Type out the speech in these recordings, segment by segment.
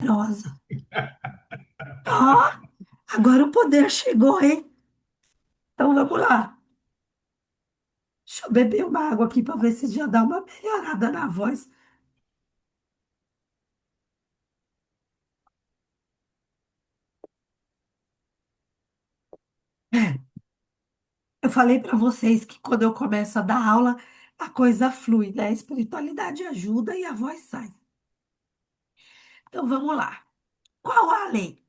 poderosa. Ó, agora o poder chegou, hein? Então vamos lá. Deixa eu beber uma água aqui para ver se já dá uma melhorada na voz. É, eu falei para vocês que quando eu começo a dar aula, a coisa flui, né? A espiritualidade ajuda e a voz sai. Então vamos lá. Qual a lei?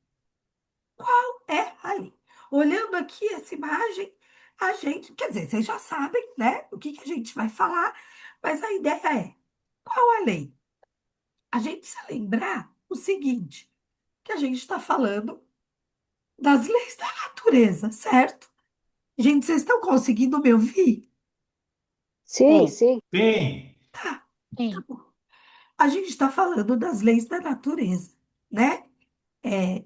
É a lei. Olhando aqui essa imagem, a gente, quer dizer, vocês já sabem, né, o que que a gente vai falar, mas a ideia é, qual a lei? A gente precisa lembrar o seguinte, que a gente está falando das leis da natureza, certo? Gente, vocês estão conseguindo me ouvir? Sim, sim. Sim. Tá, tá Sim. bom. A gente está falando das leis da natureza, né?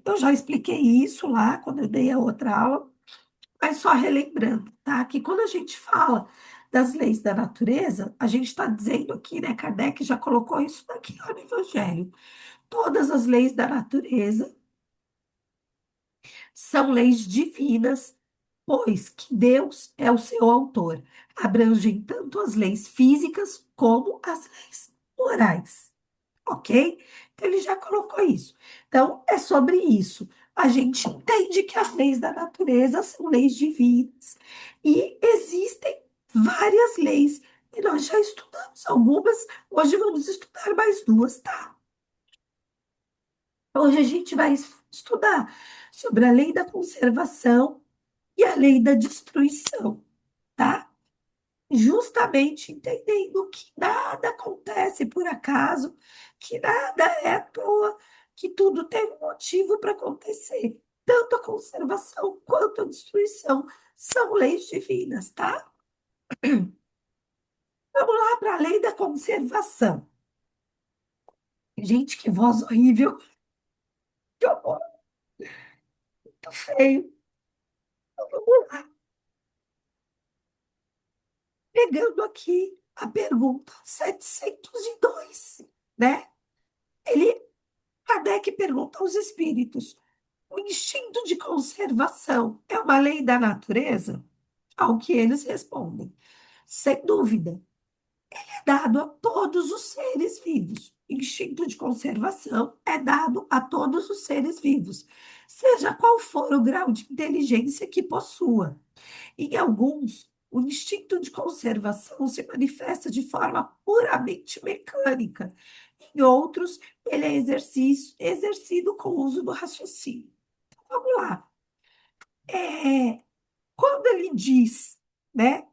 Eu já expliquei isso lá quando eu dei a outra aula, mas só relembrando, tá? Que quando a gente fala das leis da natureza, a gente está dizendo aqui, né? Kardec já colocou isso aqui lá no Evangelho. Todas as leis da natureza são leis divinas, pois que Deus é o seu autor. Abrangem tanto as leis físicas como as leis morais. Ok? Então, ele já colocou isso. Então, é sobre isso. A gente entende que as leis da natureza são leis divinas e existem várias leis. E nós já estudamos algumas, hoje vamos estudar mais duas, tá? Hoje a gente vai estudar sobre a lei da conservação e a lei da destruição, tá? Justamente entendendo que nada acontece por acaso, que nada é à toa, que tudo tem um motivo para acontecer. Tanto a conservação quanto a destruição são leis divinas, tá? Vamos lá para a lei da conservação. Gente, que voz horrível, que horror, muito feio. Então, vamos lá. Pegando aqui a pergunta 702, né? Ele, Kardec pergunta aos espíritos: o instinto de conservação é uma lei da natureza? Ao que eles respondem: sem dúvida, é dado a todos os seres vivos. Instinto de conservação é dado a todos os seres vivos, seja qual for o grau de inteligência que possua. Em alguns, o instinto de conservação se manifesta de forma puramente mecânica. Em outros, ele é exercido com o uso do raciocínio. Vamos lá. É, quando ele diz, né,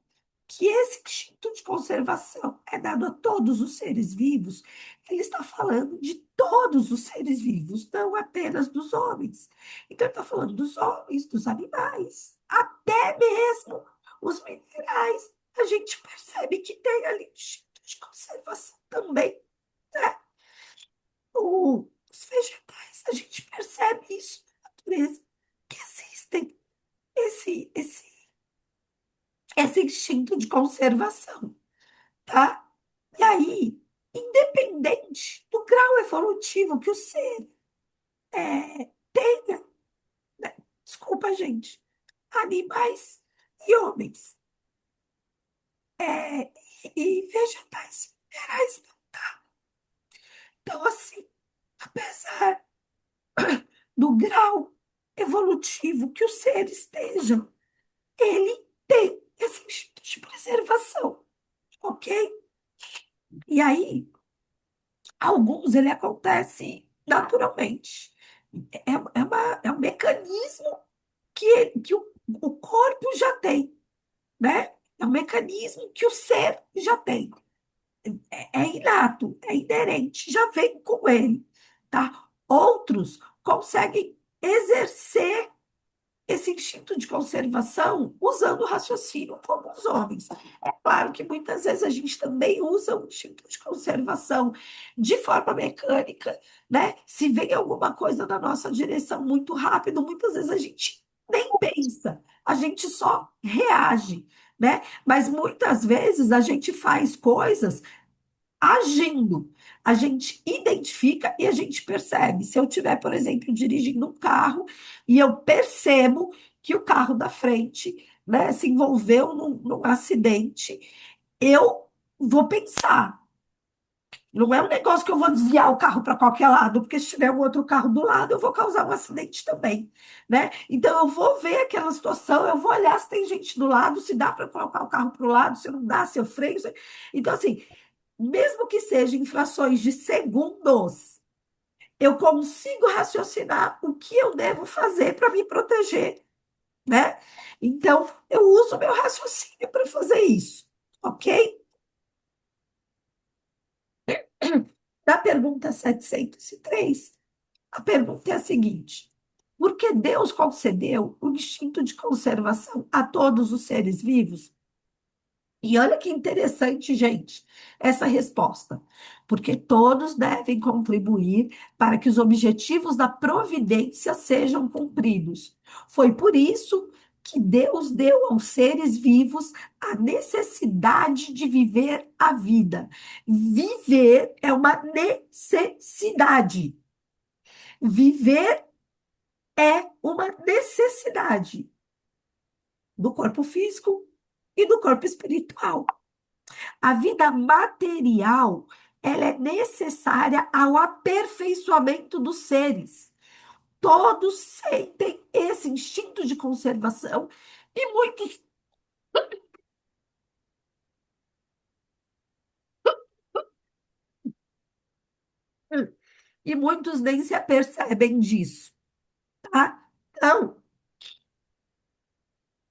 que esse instinto de conservação é dado a todos os seres vivos, ele está falando de todos os seres vivos, não apenas dos homens. Então, ele está falando dos homens, dos animais, até mesmo os minerais. A gente percebe que tem ali instinto de conservação também, né? Os vegetais, a gente percebe isso na natureza, que existem esse instinto de conservação, tá? E aí, independente do grau evolutivo que o ser tenha, né? Desculpa, gente, animais e homens, é, e vegetais, minerais. Então, assim, apesar do grau evolutivo que o ser esteja, ele tem esse instinto de preservação, ok? E aí, alguns ele acontece naturalmente. É um mecanismo que o corpo já tem, né? É um mecanismo que o ser já tem. É inato, é inerente, já vem com ele, tá? Outros conseguem exercer esse instinto de conservação usando o raciocínio como os homens. É claro que muitas vezes a gente também usa o instinto de conservação de forma mecânica, né? Se vem alguma coisa na nossa direção muito rápido, muitas vezes a gente nem pensa, a gente só reage, né? Mas muitas vezes a gente faz coisas agindo. A gente identifica e a gente percebe. Se eu estiver, por exemplo, dirigindo um carro e eu percebo que o carro da frente, né, se envolveu num acidente, eu vou pensar. Não é um negócio que eu vou desviar o carro para qualquer lado, porque se tiver um outro carro do lado, eu vou causar um acidente também, né? Então eu vou ver aquela situação, eu vou olhar se tem gente do lado, se dá para colocar o carro para o lado, se não dá, se eu freio. Então, assim, mesmo que seja em frações de segundos, eu consigo raciocinar o que eu devo fazer para me proteger, né? Então, eu uso o meu raciocínio para fazer isso, ok? Da pergunta 703, a pergunta é a seguinte: por que Deus concedeu o instinto de conservação a todos os seres vivos? E olha que interessante, gente, essa resposta. Porque todos devem contribuir para que os objetivos da providência sejam cumpridos. Foi por isso que Deus deu aos seres vivos a necessidade de viver a vida. Viver é uma necessidade. Viver é uma necessidade do corpo físico e do corpo espiritual. A vida material, ela é necessária ao aperfeiçoamento dos seres. Todos sentem esse instinto de conservação e muitos nem se apercebem disso, tá? Então,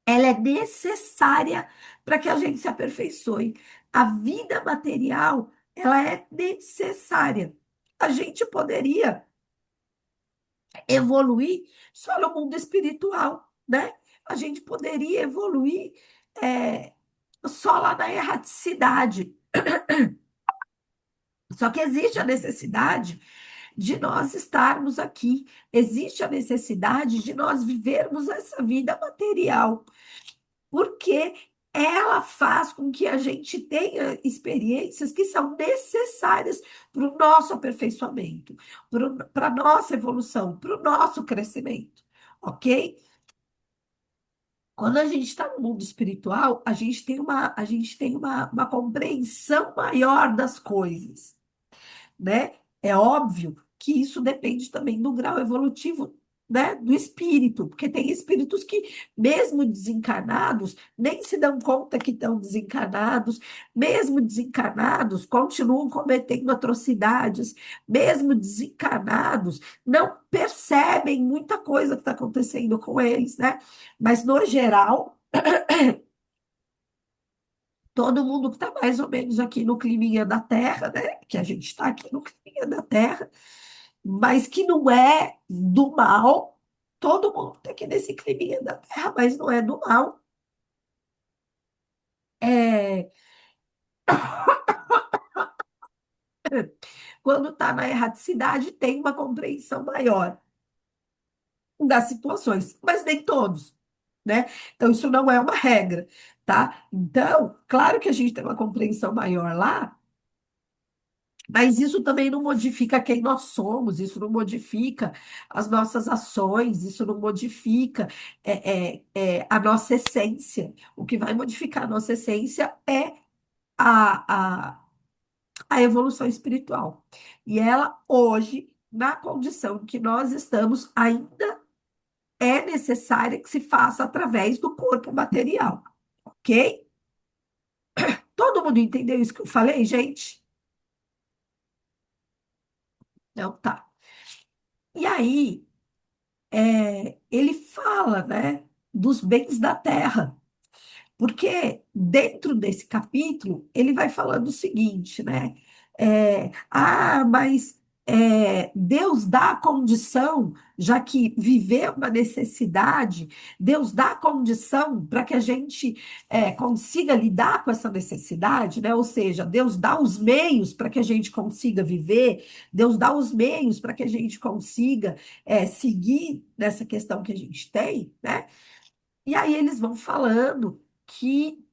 ela é necessária para que a gente se aperfeiçoe. A vida material, ela é necessária. A gente poderia evoluir só no mundo espiritual, né? A gente poderia evoluir só lá na erraticidade. Só que existe a necessidade de nós estarmos aqui, existe a necessidade de nós vivermos essa vida material, porque ela faz com que a gente tenha experiências que são necessárias para o nosso aperfeiçoamento, para a nossa evolução, para o nosso crescimento, ok? Quando a gente está no mundo espiritual, a gente tem uma compreensão maior das coisas, né? É óbvio que isso depende também do grau evolutivo, né, do espírito, porque tem espíritos que, mesmo desencarnados, nem se dão conta que estão desencarnados, mesmo desencarnados, continuam cometendo atrocidades, mesmo desencarnados, não percebem muita coisa que está acontecendo com eles, né? Mas, no geral, todo mundo que está mais ou menos aqui no climinha da Terra, né? Que a gente está aqui no climinha da Terra, mas que não é do mal. Todo mundo está aqui nesse climinha da Terra, mas não é do mal. É, quando está na erraticidade, tem uma compreensão maior das situações, mas nem todos, né? Então, isso não é uma regra, tá? Então, claro que a gente tem uma compreensão maior lá, mas isso também não modifica quem nós somos, isso não modifica as nossas ações, isso não modifica a nossa essência. O que vai modificar a nossa essência é a, a, a evolução espiritual. E ela, hoje, na condição que nós estamos, ainda é necessária que se faça através do corpo material, ok? Todo mundo entendeu isso que eu falei, gente? Então, tá. E aí, ele fala, né, dos bens da terra, porque dentro desse capítulo ele vai falando o seguinte, né? Mas Deus dá a condição, já que viver é uma necessidade, Deus dá a condição para que a gente consiga lidar com essa necessidade, né? Ou seja, Deus dá os meios para que a gente consiga viver, Deus dá os meios para que a gente consiga seguir nessa questão que a gente tem, né? E aí eles vão falando que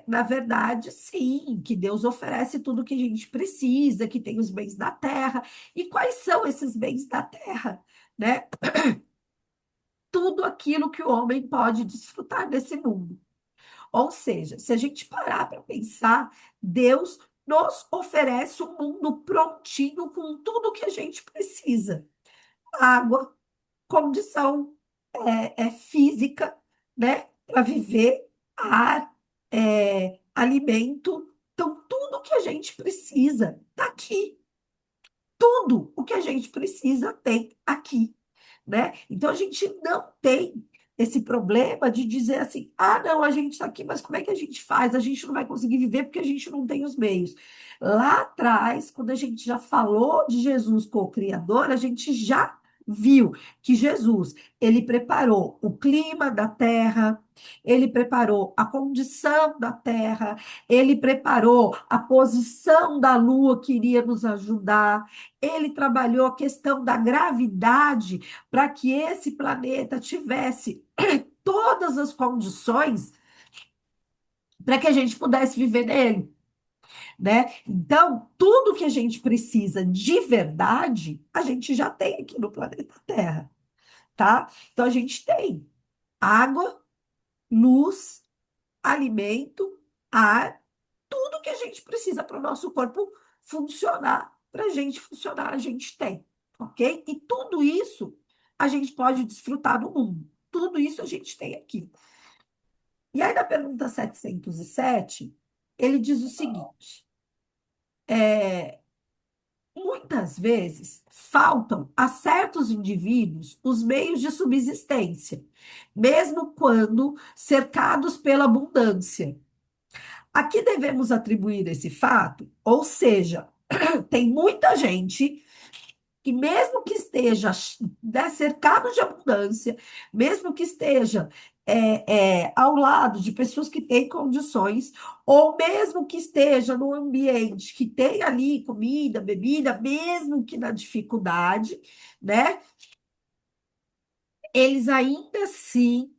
Na verdade, sim, que Deus oferece tudo o que a gente precisa, que tem os bens da terra. E quais são esses bens da terra? Né? Tudo aquilo que o homem pode desfrutar desse mundo. Ou seja, se a gente parar para pensar, Deus nos oferece um mundo prontinho com tudo o que a gente precisa. Água, condição física, né, para viver, ar, alimento. Então, tudo que a gente precisa está aqui. Tudo o que a gente precisa tem aqui, né? Então, a gente não tem esse problema de dizer assim, ah, não, a gente está aqui, mas como é que a gente faz? A gente não vai conseguir viver porque a gente não tem os meios. Lá atrás, quando a gente já falou de Jesus como Criador, a gente já viu que Jesus, ele preparou o clima da terra, ele preparou a condição da terra, ele preparou a posição da lua que iria nos ajudar, ele trabalhou a questão da gravidade para que esse planeta tivesse todas as condições para que a gente pudesse viver nele, né? Então, tudo que a gente precisa de verdade, a gente já tem aqui no planeta Terra, tá? Então, a gente tem água, luz, alimento, ar, tudo que a gente precisa para o nosso corpo funcionar. Para a gente funcionar, a gente tem, ok? E tudo isso a gente pode desfrutar do mundo. Tudo isso a gente tem aqui. E aí, na pergunta 707, ele diz o seguinte: muitas vezes faltam a certos indivíduos os meios de subsistência, mesmo quando cercados pela abundância. A que devemos atribuir esse fato? Ou seja, tem muita gente que, mesmo que esteja, né, cercado de abundância, mesmo que esteja ao lado de pessoas que têm condições, ou mesmo que esteja num ambiente que tem ali comida, bebida, mesmo que na dificuldade, né? Eles ainda assim,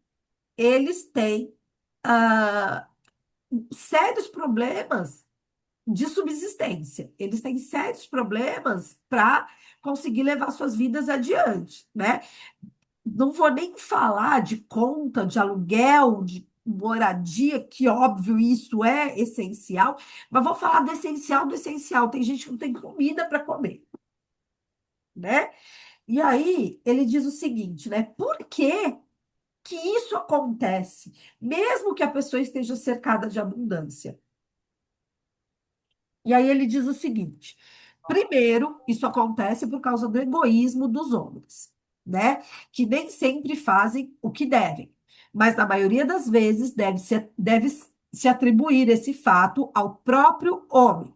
eles têm ah, sérios problemas de subsistência. Eles têm sérios problemas para conseguir levar suas vidas adiante, né? Não vou nem falar de conta, de aluguel, de moradia, que óbvio isso é essencial, mas vou falar do essencial do essencial. Tem gente que não tem comida para comer, né? E aí ele diz o seguinte, né? Por que que isso acontece, mesmo que a pessoa esteja cercada de abundância? E aí ele diz o seguinte: primeiro, isso acontece por causa do egoísmo dos homens, né? Que nem sempre fazem o que devem, mas na maioria das vezes deve se atribuir esse fato ao próprio homem.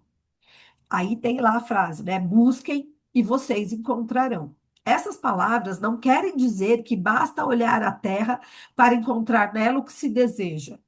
Aí tem lá a frase, né? Busquem e vocês encontrarão. Essas palavras não querem dizer que basta olhar a terra para encontrar nela o que se deseja.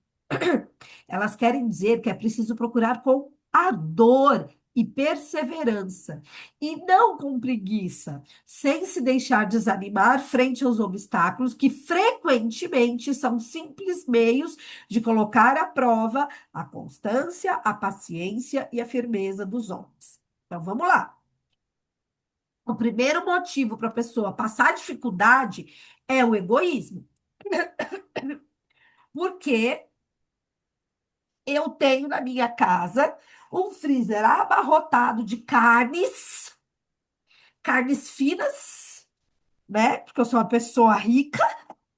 Elas querem dizer que é preciso procurar com ardor e perseverança, e não com preguiça, sem se deixar desanimar frente aos obstáculos que frequentemente são simples meios de colocar à prova a constância, a paciência e a firmeza dos homens. Então vamos lá. O primeiro motivo para a pessoa passar dificuldade é o egoísmo, porque eu tenho na minha casa um freezer abarrotado de carnes, carnes finas, né? Porque eu sou uma pessoa rica,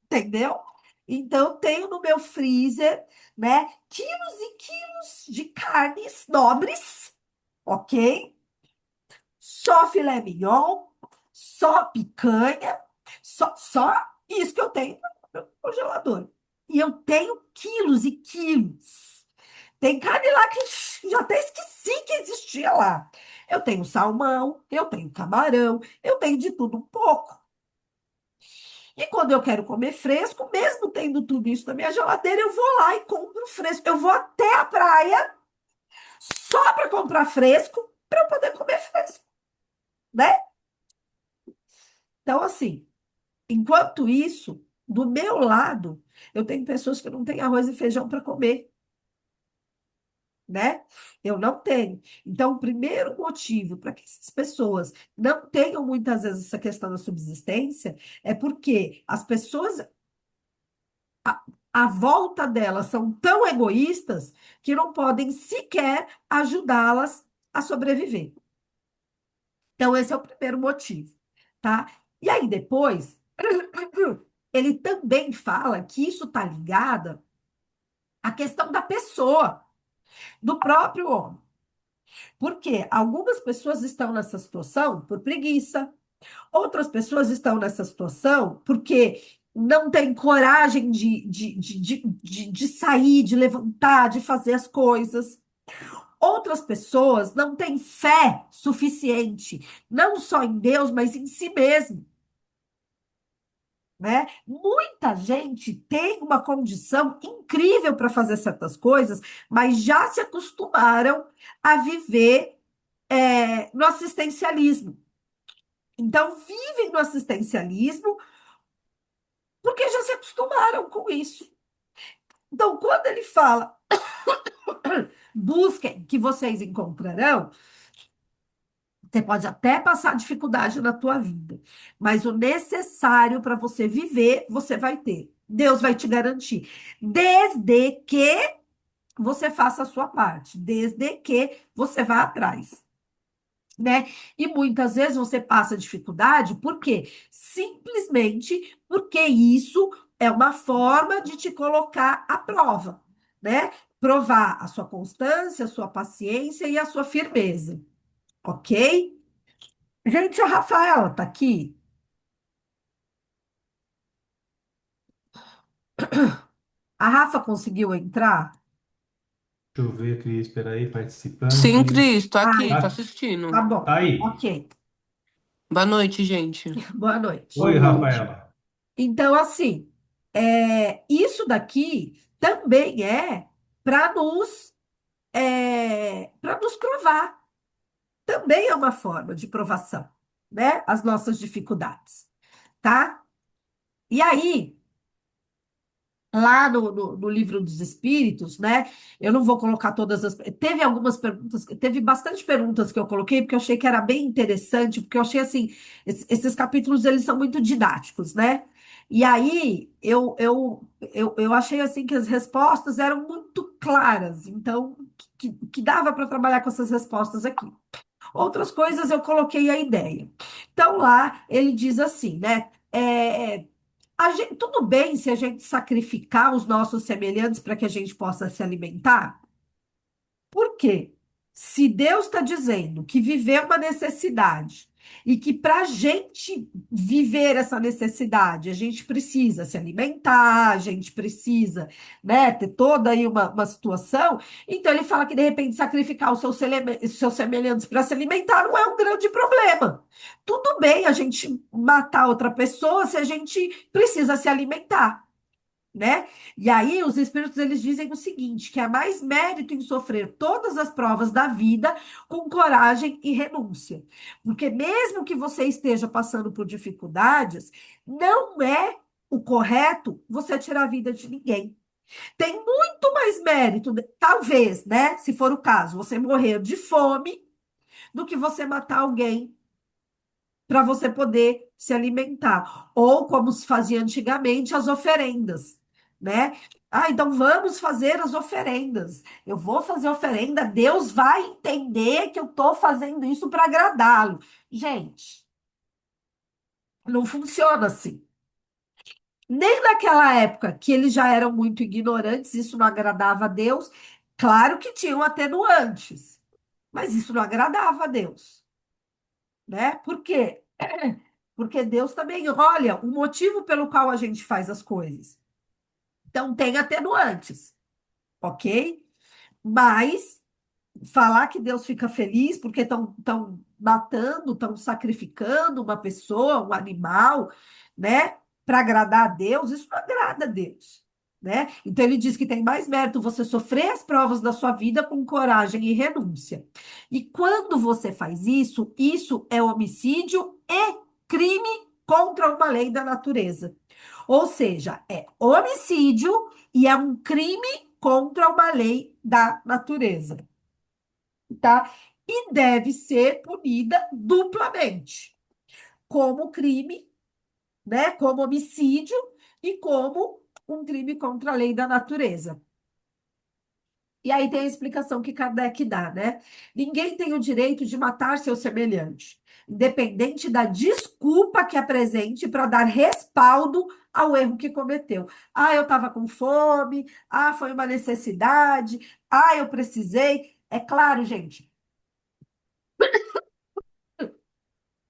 entendeu? Então, eu tenho no meu freezer, né, quilos e quilos de carnes nobres, ok? Só filé mignon, só picanha, só isso que eu tenho no meu congelador. E eu tenho quilos e quilos. Tem carne lá que já até esqueci que existia lá. Eu tenho salmão, eu tenho camarão, eu tenho de tudo um pouco. E quando eu quero comer fresco, mesmo tendo tudo isso na minha geladeira, eu vou lá e compro fresco. Eu vou até a praia só para comprar fresco, para eu poder comer fresco, né? Então, assim, enquanto isso, do meu lado, eu tenho pessoas que não têm arroz e feijão para comer. né? Eu não tenho. Então, o primeiro motivo para que essas pessoas não tenham muitas vezes essa questão da subsistência é porque as pessoas à volta delas são tão egoístas que não podem sequer ajudá-las a sobreviver. Então, esse é o primeiro motivo, tá? E aí, depois, ele também fala que isso está ligado à questão da pessoa, do próprio homem. Porque algumas pessoas estão nessa situação por preguiça, outras pessoas estão nessa situação porque não têm coragem de sair, de levantar, de fazer as coisas. Outras pessoas não têm fé suficiente, não só em Deus, mas em si mesmo, né? Muita gente tem uma condição incrível para fazer certas coisas, mas já se acostumaram a viver no assistencialismo. Então, vivem no assistencialismo porque já se acostumaram com isso. Então, quando ele fala, busquem que vocês encontrarão, você pode até passar dificuldade na tua vida, mas o necessário para você viver, você vai ter. Deus vai te garantir, desde que você faça a sua parte, desde que você vá atrás, né? E muitas vezes você passa dificuldade, por quê? Simplesmente porque isso é uma forma de te colocar à prova, né? Provar a sua constância, a sua paciência e a sua firmeza, ok? Gente, a Rafaela tá aqui. A Rafa conseguiu entrar? Deixa eu ver, Cris, espera aí, Sim, participantes. Cris, tô aqui, tô Tá, Tá assistindo. bom, tá aí. ok. Boa noite, gente. Boa noite. Oi, Rafaela. Então, assim, isso daqui também é para para nos provar. Também é uma forma de provação, né? As nossas dificuldades, tá? E aí, lá no livro dos Espíritos, né? Eu não vou colocar todas as. Teve algumas perguntas, teve bastante perguntas que eu coloquei, porque eu achei que era bem interessante, porque eu achei assim, esses capítulos eles são muito didáticos, né? E aí eu achei assim que as respostas eram muito claras, então que dava para trabalhar com essas respostas aqui. Outras coisas eu coloquei a ideia. Então lá ele diz assim, né? Tudo bem se a gente sacrificar os nossos semelhantes para que a gente possa se alimentar? Por quê? Se Deus está dizendo que viver é uma necessidade e que para a gente viver essa necessidade, a gente precisa se alimentar, a gente precisa, né, ter toda aí uma situação, então ele fala que de repente sacrificar os seus semelhantes para se alimentar não é um grande problema. Tudo bem a gente matar outra pessoa se a gente precisa se alimentar, né? E aí os espíritos eles dizem o seguinte, que há mais mérito em sofrer todas as provas da vida com coragem e renúncia. Porque mesmo que você esteja passando por dificuldades, não é o correto você tirar a vida de ninguém. Tem muito mais mérito, talvez, né? Se for o caso, você morrer de fome do que você matar alguém para você poder se alimentar. Ou como se fazia antigamente, as oferendas, né? Ah, então vamos fazer as oferendas. Eu vou fazer oferenda, Deus vai entender que eu estou fazendo isso para agradá-lo. Gente, não funciona assim. Nem naquela época que eles já eram muito ignorantes, isso não agradava a Deus. Claro que tinham atenuantes, mas isso não agradava a Deus, né? Por quê? Porque Deus também olha o motivo pelo qual a gente faz as coisas. Então, tem atenuantes, ok? Mas falar que Deus fica feliz porque estão matando, estão sacrificando uma pessoa, um animal, né? Para agradar a Deus, isso não agrada a Deus, né? Então ele diz que tem mais mérito você sofrer as provas da sua vida com coragem e renúncia. E quando você faz isso, isso é homicídio e crime contra uma lei da natureza. Ou seja, é homicídio e é um crime contra uma lei da natureza, tá? E deve ser punida duplamente, como crime, né? Como homicídio e como um crime contra a lei da natureza. E aí tem a explicação que Kardec dá, né? Ninguém tem o direito de matar seu semelhante, independente da desculpa que apresente para dar respaldo ao erro que cometeu. Ah, eu estava com fome. Ah, foi uma necessidade. Ah, eu precisei. É claro, gente.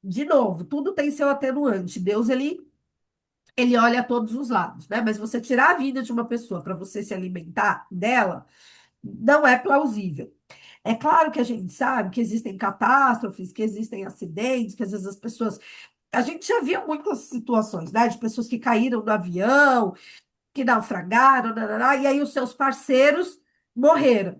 De novo, tudo tem seu atenuante. Deus, ele olha a todos os lados, né? Mas você tirar a vida de uma pessoa para você se alimentar dela, não é plausível. É claro que a gente sabe que existem catástrofes, que existem acidentes, que às vezes as pessoas. A gente já viu muitas situações, né? De pessoas que caíram do avião, que naufragaram, nananã, e aí os seus parceiros morreram.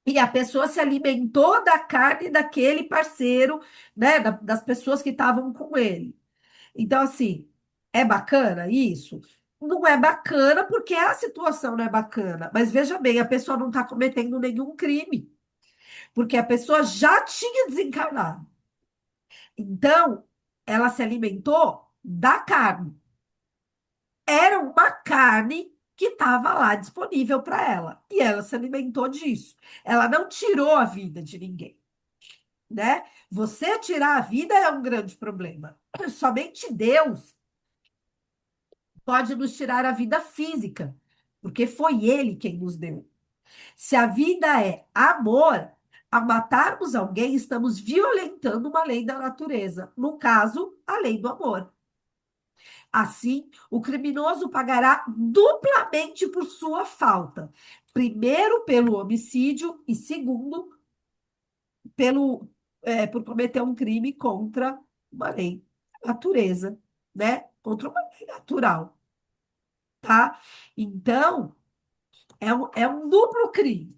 E a pessoa se alimentou da carne daquele parceiro, né? Das pessoas que estavam com ele. Então, assim, é bacana isso? Não é bacana porque a situação não é bacana. Mas veja bem, a pessoa não está cometendo nenhum crime, porque a pessoa já tinha desencarnado. Então, ela se alimentou da carne. Era uma carne que estava lá disponível para ela. E ela se alimentou disso. Ela não tirou a vida de ninguém, né? Você tirar a vida é um grande problema. Somente Deus pode nos tirar a vida física, porque foi Ele quem nos deu. Se a vida é amor, ao matarmos alguém, estamos violentando uma lei da natureza, no caso, a lei do amor. Assim, o criminoso pagará duplamente por sua falta. Primeiro, pelo homicídio, e segundo, por cometer um crime contra uma lei da natureza, né? Contra uma lei natural, tá? Então, é um duplo crime,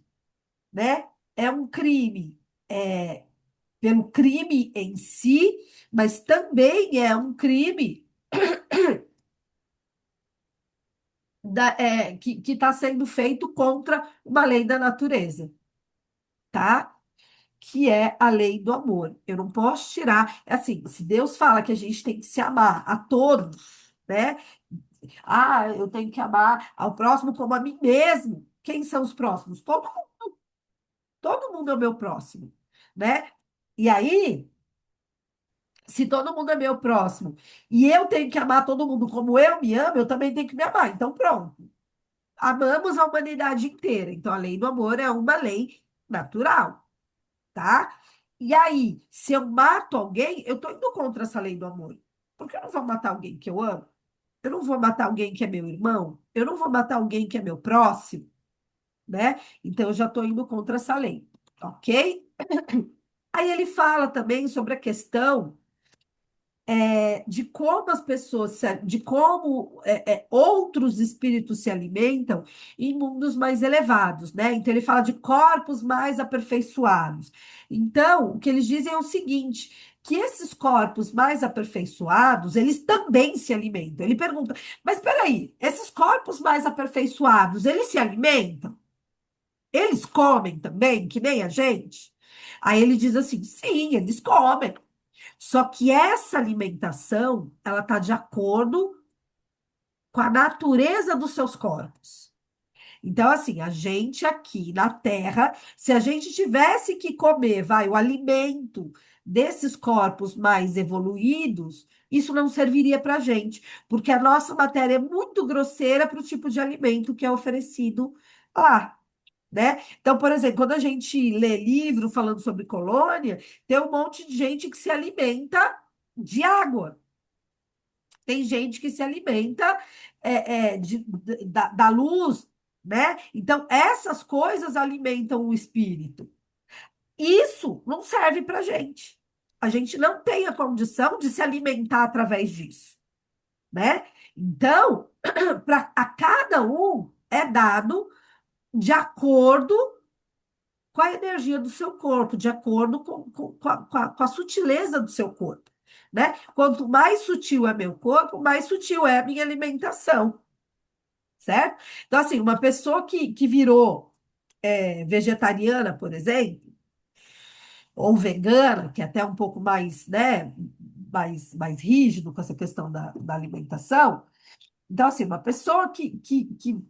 né? É um crime pelo crime em si, mas também é um crime que está sendo feito contra uma lei da natureza, tá? Que é a lei do amor. Eu não posso tirar. É assim, se Deus fala que a gente tem que se amar a todos, né? Ah, eu tenho que amar ao próximo como a mim mesmo. Quem são os próximos? Todo mundo é o meu próximo, né? E aí, se todo mundo é meu próximo e eu tenho que amar todo mundo como eu me amo, eu também tenho que me amar. Então, pronto. Amamos a humanidade inteira. Então, a lei do amor é uma lei natural, tá? E aí, se eu mato alguém, eu estou indo contra essa lei do amor. Porque eu não vou matar alguém que eu amo. Eu não vou matar alguém que é meu irmão. Eu não vou matar alguém que é meu próximo, né? Então, eu já estou indo contra essa lei, ok? Aí ele fala também sobre a questão de como as pessoas, de como outros espíritos se alimentam em mundos mais elevados, né? Então ele fala de corpos mais aperfeiçoados. Então, o que eles dizem é o seguinte, que esses corpos mais aperfeiçoados, eles também se alimentam. Ele pergunta, mas espera aí, esses corpos mais aperfeiçoados, eles se alimentam? Eles comem também, que nem a gente? Aí ele diz assim, sim, eles comem. Só que essa alimentação, ela está de acordo com a natureza dos seus corpos. Então, assim, a gente aqui na Terra, se a gente tivesse que comer, o alimento desses corpos mais evoluídos, isso não serviria para a gente, porque a nossa matéria é muito grosseira para o tipo de alimento que é oferecido lá, né? Então, por exemplo, quando a gente lê livro falando sobre colônia, tem um monte de gente que se alimenta de água. Tem gente que se alimenta da luz, né? Então, essas coisas alimentam o espírito. Isso não serve para gente. A gente não tem a condição de se alimentar através disso, né? Então, a cada um é dado de acordo com a energia do seu corpo, de acordo com a sutileza do seu corpo, né? Quanto mais sutil é meu corpo, mais sutil é a minha alimentação, certo? Então, assim, uma pessoa que virou vegetariana, por exemplo, ou vegana, que é até um pouco mais, né, mais rígido com essa questão da alimentação. Então, assim, uma pessoa que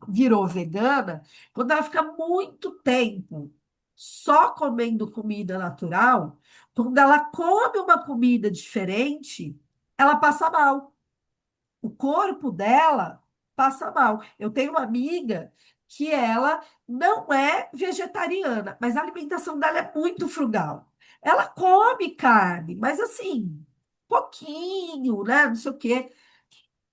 virou vegana, quando ela fica muito tempo só comendo comida natural, quando ela come uma comida diferente, ela passa mal. O corpo dela passa mal. Eu tenho uma amiga que ela não é vegetariana, mas a alimentação dela é muito frugal. Ela come carne, mas assim, pouquinho, né? Não sei o quê.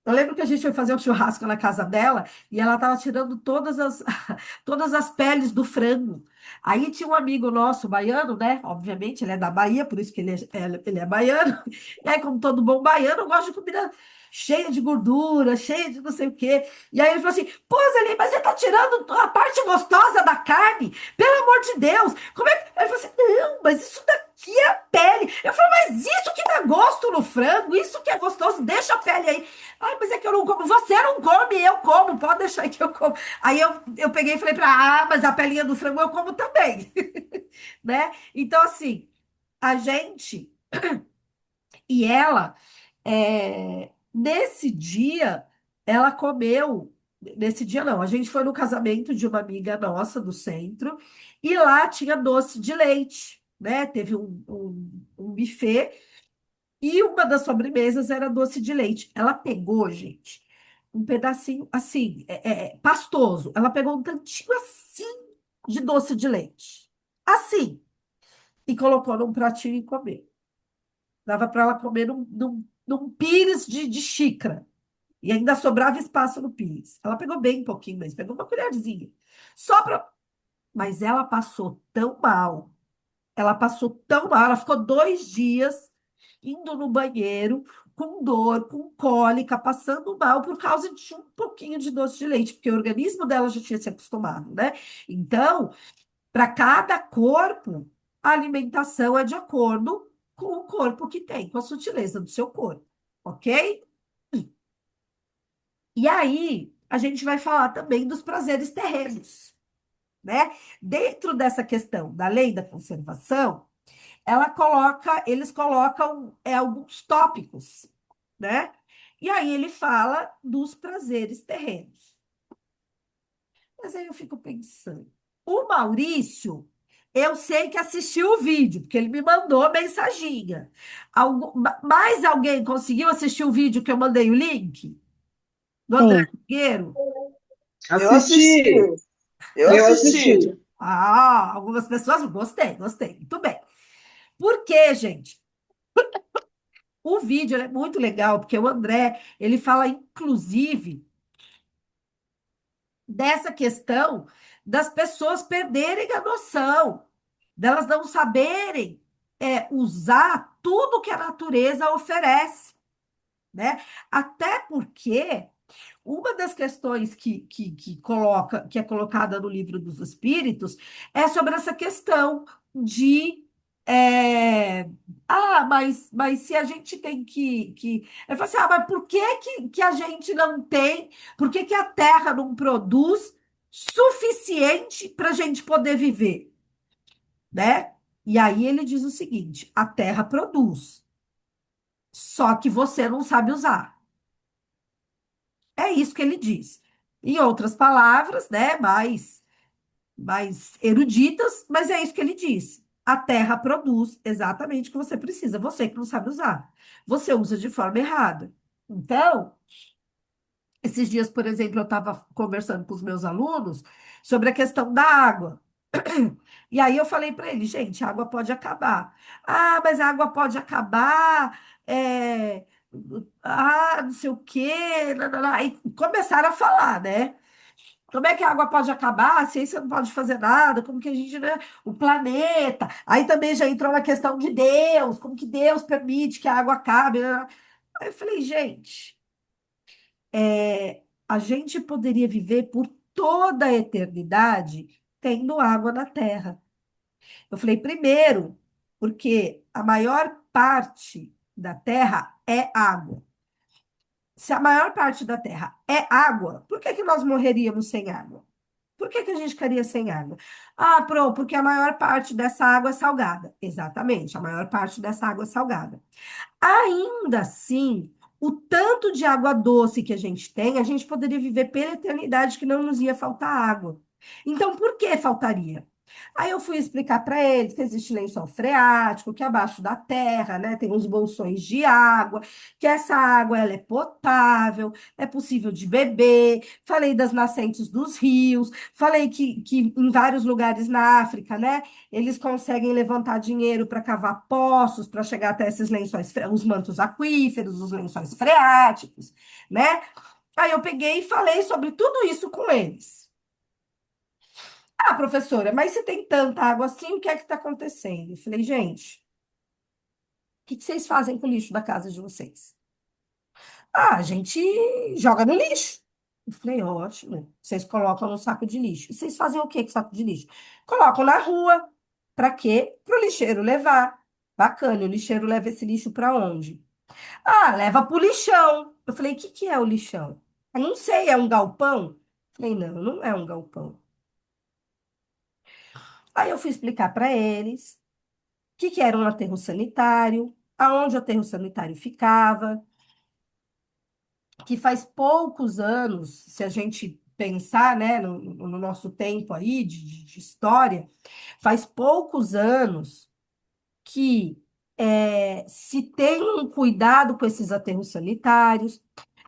Eu lembro que a gente foi fazer um churrasco na casa dela e ela estava tirando todas as peles do frango. Aí tinha um amigo nosso, baiano, né? Obviamente, ele é da Bahia, por isso que ele é baiano. E aí, como todo bom baiano, gosta de comida cheia de gordura, cheia de não sei o quê. E aí ele falou assim: pô, Zeli, mas você tá tirando a parte gostosa da carne? Pelo amor de Deus! Como é que. Ele falou assim: não, mas isso daqui é a pele. Eu falei: mas isso que dá gosto no frango, isso que é gostoso, deixa a pele aí. Ai, mas é que eu não como. Você não come, eu como. Pode deixar que eu como. Aí eu peguei e falei para mas a pelinha do frango eu como também, né? Então, assim, a gente e ela, nesse dia, ela comeu. Nesse dia, não. A gente foi no casamento de uma amiga nossa do centro e lá tinha doce de leite, né? Teve um buffet. E uma das sobremesas era doce de leite. Ela pegou, gente, um pedacinho assim, pastoso. Ela pegou um tantinho assim de doce de leite. Assim. E colocou num pratinho e comeu. Dava para ela comer num pires de xícara. E ainda sobrava espaço no pires. Ela pegou bem pouquinho, mas pegou uma colherzinha. Só para. Mas ela passou tão mal. Ela passou tão mal, ela ficou 2 dias indo no banheiro com dor, com cólica, passando mal por causa de um pouquinho de doce de leite, porque o organismo dela já tinha se acostumado, né? Então, para cada corpo, a alimentação é de acordo com o corpo que tem, com a sutileza do seu corpo, ok? E aí, a gente vai falar também dos prazeres terrenos, né? Dentro dessa questão da lei da conservação, eles colocam alguns tópicos, né? E aí ele fala dos prazeres terrenos. Mas aí eu fico pensando, o Maurício, eu sei que assistiu o vídeo, porque ele me mandou a mensaginha. Mais alguém conseguiu assistir o vídeo que eu mandei o link? Do André Sim, Nogueiro? Eu assisti, eu eu assisti. assisti. Ah, algumas pessoas, gostei, muito bem. Por quê, gente? O vídeo ele é muito legal, porque o André, ele fala, inclusive, dessa questão das pessoas perderem a noção, delas não saberem usar tudo que a natureza oferece, né? Até porque uma das questões que é colocada no livro dos Espíritos é sobre essa questão de mas se a gente tem eu falo assim, mas por que a gente não tem, por que a Terra não produz suficiente para a gente poder viver, né? E aí ele diz o seguinte: a Terra produz, só que você não sabe usar. É isso que ele diz. Em outras palavras, né, mais eruditas, mas é isso que ele diz. A terra produz exatamente o que você precisa, você que não sabe usar. Você usa de forma errada. Então, esses dias, por exemplo, eu estava conversando com os meus alunos sobre a questão da água. E aí eu falei para ele, gente, a água pode acabar. Ah, mas a água pode acabar. Não sei o quê. Aí começaram a falar, né? Como é que a água pode acabar? A ciência não pode fazer nada. Como que a gente, né? O planeta. Aí também já entrou na questão de Deus. Como que Deus permite que a água acabe? Né? Aí eu falei, gente, a gente poderia viver por toda a eternidade tendo água na Terra. Eu falei, primeiro, porque a maior parte da Terra é água. se a maior parte da Terra é água, por que que nós morreríamos sem água? Por que que a gente ficaria sem água? Ah, porque a maior parte dessa água é salgada. Exatamente, a maior parte dessa água é salgada. Ainda assim, o tanto de água doce que a gente poderia viver pela eternidade que não nos ia faltar água. Então, por que faltaria? Aí eu fui explicar para eles que existe lençol freático, que abaixo da terra, né, tem uns bolsões de água, que essa água ela é potável, é possível de beber. Falei das nascentes dos rios, falei que em vários lugares na África, né, eles conseguem levantar dinheiro para cavar poços, para chegar até esses lençóis, os mantos aquíferos, os lençóis freáticos, né? Aí eu peguei e falei sobre tudo isso com eles. Ah, professora, mas se tem tanta água assim, o que é que está acontecendo? Eu falei, gente, o que que vocês fazem com o lixo da casa de vocês? Ah, a gente joga no lixo. Eu falei, ótimo. Vocês colocam no saco de lixo. E vocês fazem o que com saco de lixo? Colocam na rua. Para quê? Para o lixeiro levar. Bacana, o lixeiro leva esse lixo para onde? Ah, leva para o lixão. Eu falei, o que que é o lixão? Eu não sei, é um galpão? Eu falei, não, não é um galpão. Aí eu fui explicar para eles o que que era um aterro sanitário, aonde o aterro sanitário ficava, que faz poucos anos, se a gente pensar, né, no nosso tempo aí de história, faz poucos anos que se tem um cuidado com esses aterros sanitários,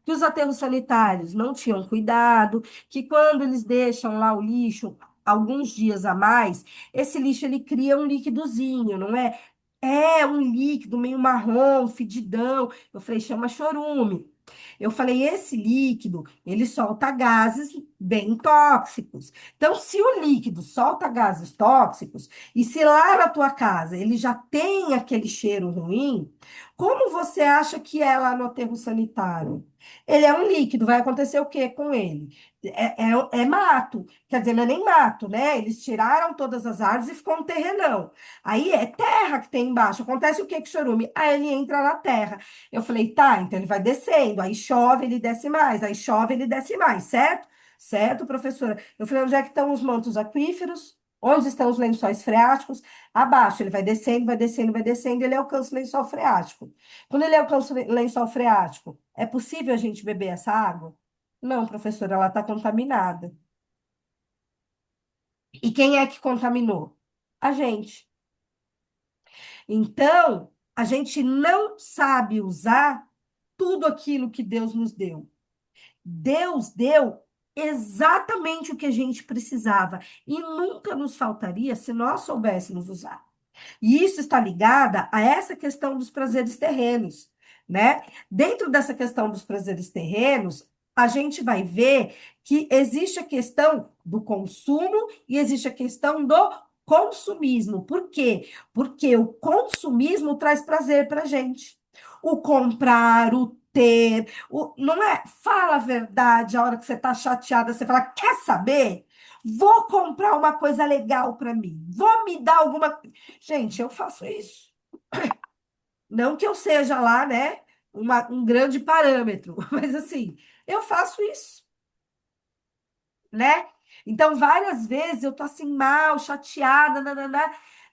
que os aterros sanitários não tinham cuidado, que quando eles deixam lá o lixo alguns dias a mais, esse lixo ele cria um líquidozinho, não é? É um líquido meio marrom, fedidão. Eu falei, chama chorume. Eu falei, esse líquido, ele solta gases bem tóxicos. Então, se o líquido solta gases tóxicos, e se lá na tua casa ele já tem aquele cheiro ruim, como você acha que é lá no aterro sanitário? Ele é um líquido, vai acontecer o quê com ele? É mato, quer dizer, não é nem mato, né? Eles tiraram todas as árvores e ficou um terrenão. Aí é terra que tem embaixo. Acontece o que com o chorume? Aí ele entra na terra. Eu falei, tá, então ele vai descendo. Aí chove, ele desce mais. Aí chove, ele desce mais, certo? Certo, professora? Eu falei, onde é que estão os mantos aquíferos? Onde estão os lençóis freáticos? Abaixo, ele vai descendo, vai descendo, vai descendo, ele alcança o lençol freático. Quando ele alcança o lençol freático, é possível a gente beber essa água? Não, professora, ela está contaminada. E quem é que contaminou? A gente. Então, a gente não sabe usar tudo aquilo que Deus nos deu. Deus deu exatamente o que a gente precisava e nunca nos faltaria se nós soubéssemos usar. E isso está ligada a essa questão dos prazeres terrenos, né? Dentro dessa questão dos prazeres terrenos, a gente vai ver que existe a questão do consumo e existe a questão do consumismo. Por quê? Porque o consumismo traz prazer para a gente. O comprar, o ter, não é? Fala a verdade, a hora que você está chateada, você fala, quer saber? Vou comprar uma coisa legal para mim. Vou me dar alguma. Gente, eu faço isso. Não que eu seja lá, né, um grande parâmetro, mas assim, eu faço isso, né? Então, várias vezes eu tô assim mal, chateada, nananã.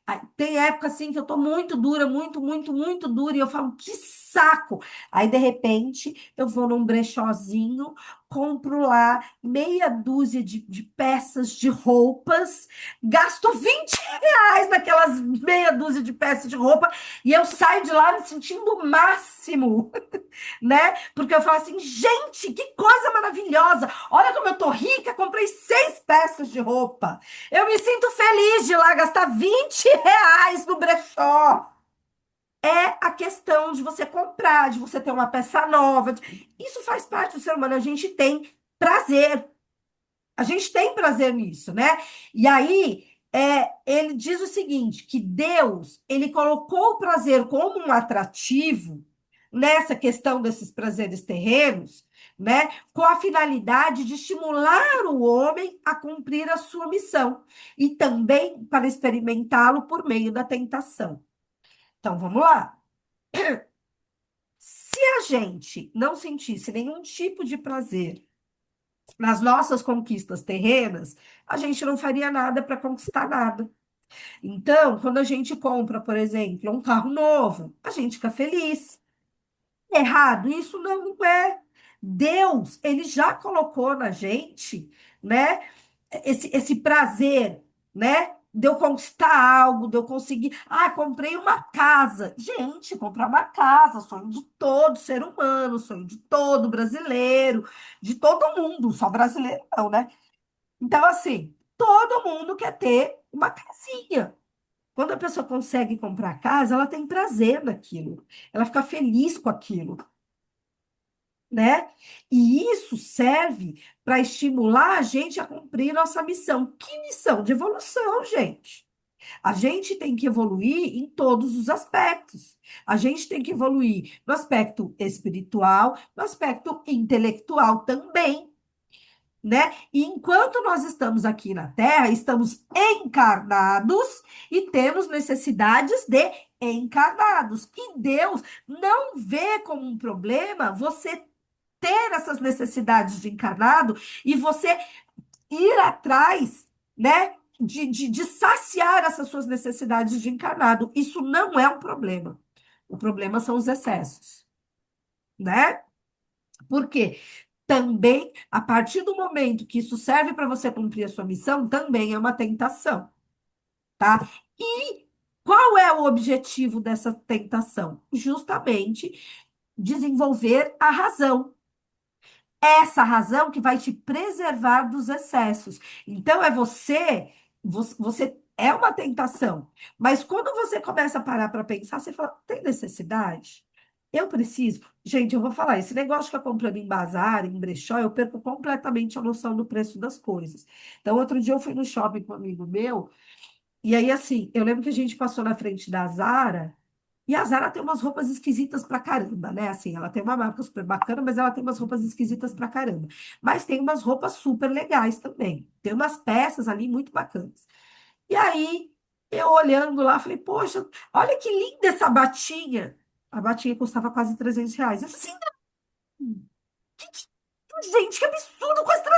Aí, tem época assim que eu tô muito dura, muito, muito, muito dura, e eu falo, que saco! Aí, de repente, eu vou num brechózinho, compro lá meia dúzia de peças de roupas, gasto R$ 20 naquelas meia dúzia de peças de roupa, e eu saio de lá me sentindo o máximo, né? Porque eu falo assim, gente, que coisa maravilhosa! Olha como eu tô rica, comprei 6 peças de roupa. Eu me sinto feliz de ir lá gastar R$ 20 no brechó. É a questão de você comprar, de você ter uma peça nova. Isso faz parte do ser humano. A gente tem prazer. A gente tem prazer nisso, né? E aí, ele diz o seguinte, que Deus, ele colocou o prazer como um atrativo nessa questão desses prazeres terrenos, né? Com a finalidade de estimular o homem a cumprir a sua missão e também para experimentá-lo por meio da tentação. Então, vamos lá. Se Se a gente não sentisse nenhum tipo de prazer nas nossas conquistas terrenas, a gente não faria nada para conquistar nada. Então, quando a gente compra, por exemplo, um carro novo, a gente fica feliz. Errado, isso não é. Deus, ele já colocou na gente, né, esse prazer, né, de eu conquistar algo, de eu conseguir. Ah, comprei uma casa. Gente, comprar uma casa, sonho de todo ser humano, sonho de todo brasileiro, de todo mundo, só brasileiro não, né? Então, assim, todo mundo quer ter uma casinha. Quando a pessoa consegue comprar casa, ela tem prazer naquilo, ela fica feliz com aquilo, né? E isso serve para estimular a gente a cumprir nossa missão. Que missão? De evolução, gente. A gente tem que evoluir em todos os aspectos. A gente tem que evoluir no aspecto espiritual, no aspecto intelectual também, né? E enquanto nós estamos aqui na Terra, estamos encarnados e temos necessidades de encarnados. E Deus não vê como um problema você ter essas necessidades de encarnado e você ir atrás, né, de saciar essas suas necessidades de encarnado. Isso não é um problema. O problema são os excessos, né? Por quê? Também, a partir do momento que isso serve para você cumprir a sua missão, também é uma tentação, tá? E qual é o objetivo dessa tentação? Justamente desenvolver a razão. Essa razão que vai te preservar dos excessos. Então, é você é uma tentação. Mas quando você começa a parar para pensar, você fala, tem necessidade? Eu preciso? Gente, eu vou falar, esse negócio de ficar comprando em bazar, em brechó, eu perco completamente a noção do preço das coisas. Então, outro dia eu fui no shopping com um amigo meu, e aí, assim, eu lembro que a gente passou na frente da Zara, e a Zara tem umas roupas esquisitas pra caramba, né? Assim, ela tem uma marca super bacana, mas ela tem umas roupas esquisitas pra caramba. Mas tem umas roupas super legais também. Tem umas peças ali muito bacanas. E aí, eu olhando lá, falei, poxa, olha que linda essa batinha. A batinha custava quase R$ 300. Eu falei assim, gente, que absurdo, quase R$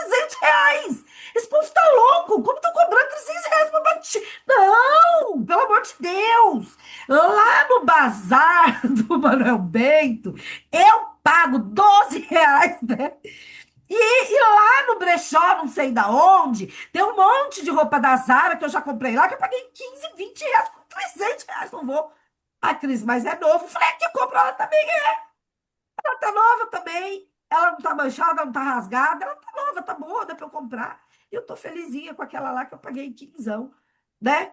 300. Esse povo tá louco. Como estão cobrando R$ 300 por batinha? Não, pelo amor de Deus. Lá no bazar do Manuel Bento, eu pago R$ 12, né? E lá no brechó, não sei da onde, tem um monte de roupa da Zara que eu já comprei lá, que eu paguei 15, R$ 20, com R$ 300, não vou. A Cris, mas é novo. Falei, que compra ela também. Ela tá nova também. Ela não tá manchada, não tá rasgada. Ela tá nova, tá boa, dá pra eu comprar. E eu tô felizinha com aquela lá que eu paguei quinzão, né?